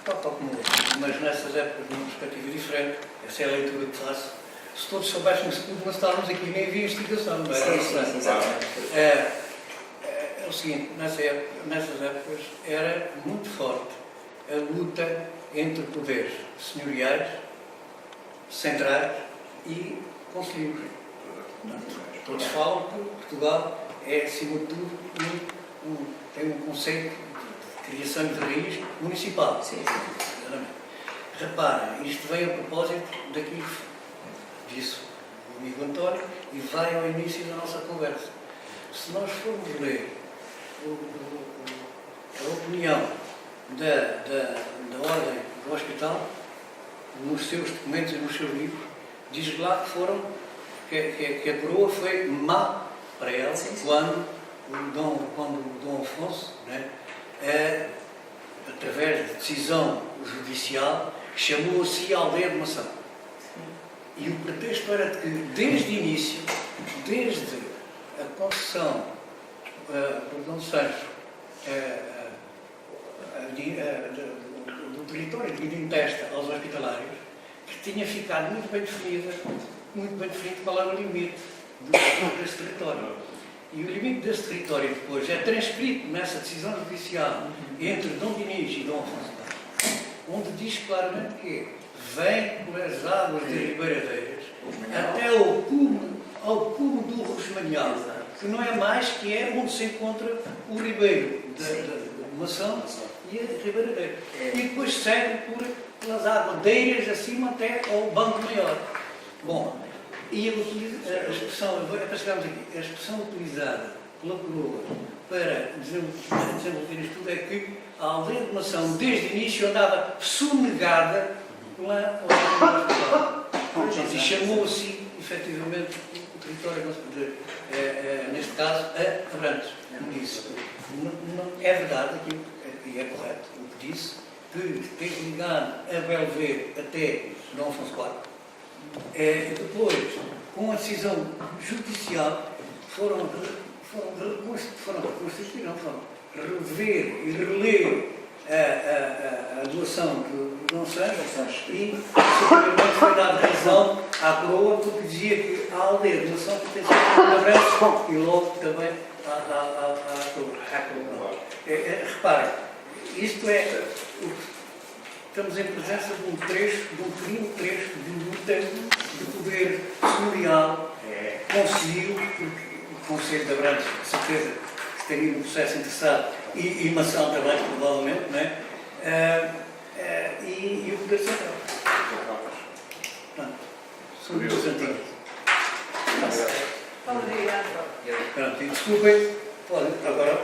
tal como hoje, mas nessas épocas, numa perspectiva diferente, essa é a leitura que faço. Se todos soubéssemos tudo, não estávamos aqui, nem havia investigação, não é? Sim, exatamente. É o seguinte, nessas épocas era muito forte a luta entre poderes senhoriais, centrais e conselheiros. Todos falam que Portugal é, acima de tudo, tem um conceito de criação de raiz municipal. Sim. Reparem, isto vem a propósito daquilo que disse o amigo António e vai ao início da nossa conversa. Se nós formos ler a opinião da Ordem do Hospital, nos seus documentos e nos seus livros, diz lá que a coroa foi má para ela quando o Dom Afonso, né, através de decisão judicial, chamou a si a aldeia de Mação. E o pretexto era de que, desde o início, desde a concessão por Dom Sancho do território de Intesta aos hospitalários, que tinha ficado muito bem definido qual era o limite desse território. E o limite desse território depois é transcrito nessa decisão judicial entre Dom Dinis e Dom Afonso, onde diz claramente que vem pelas águas das Ribeiradeiras até ao cume do Roxmanial, que não é mais que é onde se encontra o ribeiro de Mação e a Ribeiradeira. E depois segue pelas águas acima até ao Banco Maior. Bom, e a expressão, para chegarmos aqui, a expressão utilizada pela coroa para desenvolver isto tudo é que a aldeia de Mação, desde o início, andava sonegada pela aldeia do hospital. E chamou-se, efetivamente, o território, neste caso, a Abrantes. É verdade, e é correto o que disse, que teve ligado a Belver até Dom Afonso IV. Depois, com a decisão judicial, foram rever e reler a doação de Dom Sancho e, superiormente, foi dada razão à coroa porque dizia que a aldeia de doação pertencia a Abrantes e logo também à coroa. Reparem, isto é, estamos em presença de um pequeno trecho de luta de poder senhorial, conselho, porque o Conselho de Abrantes, com certeza, que teria um processo interessado, e Mação também, provavelmente, não é? E o poder central. Portanto, são muito antigos. Obrigada. Pronto, e desculpem, agora.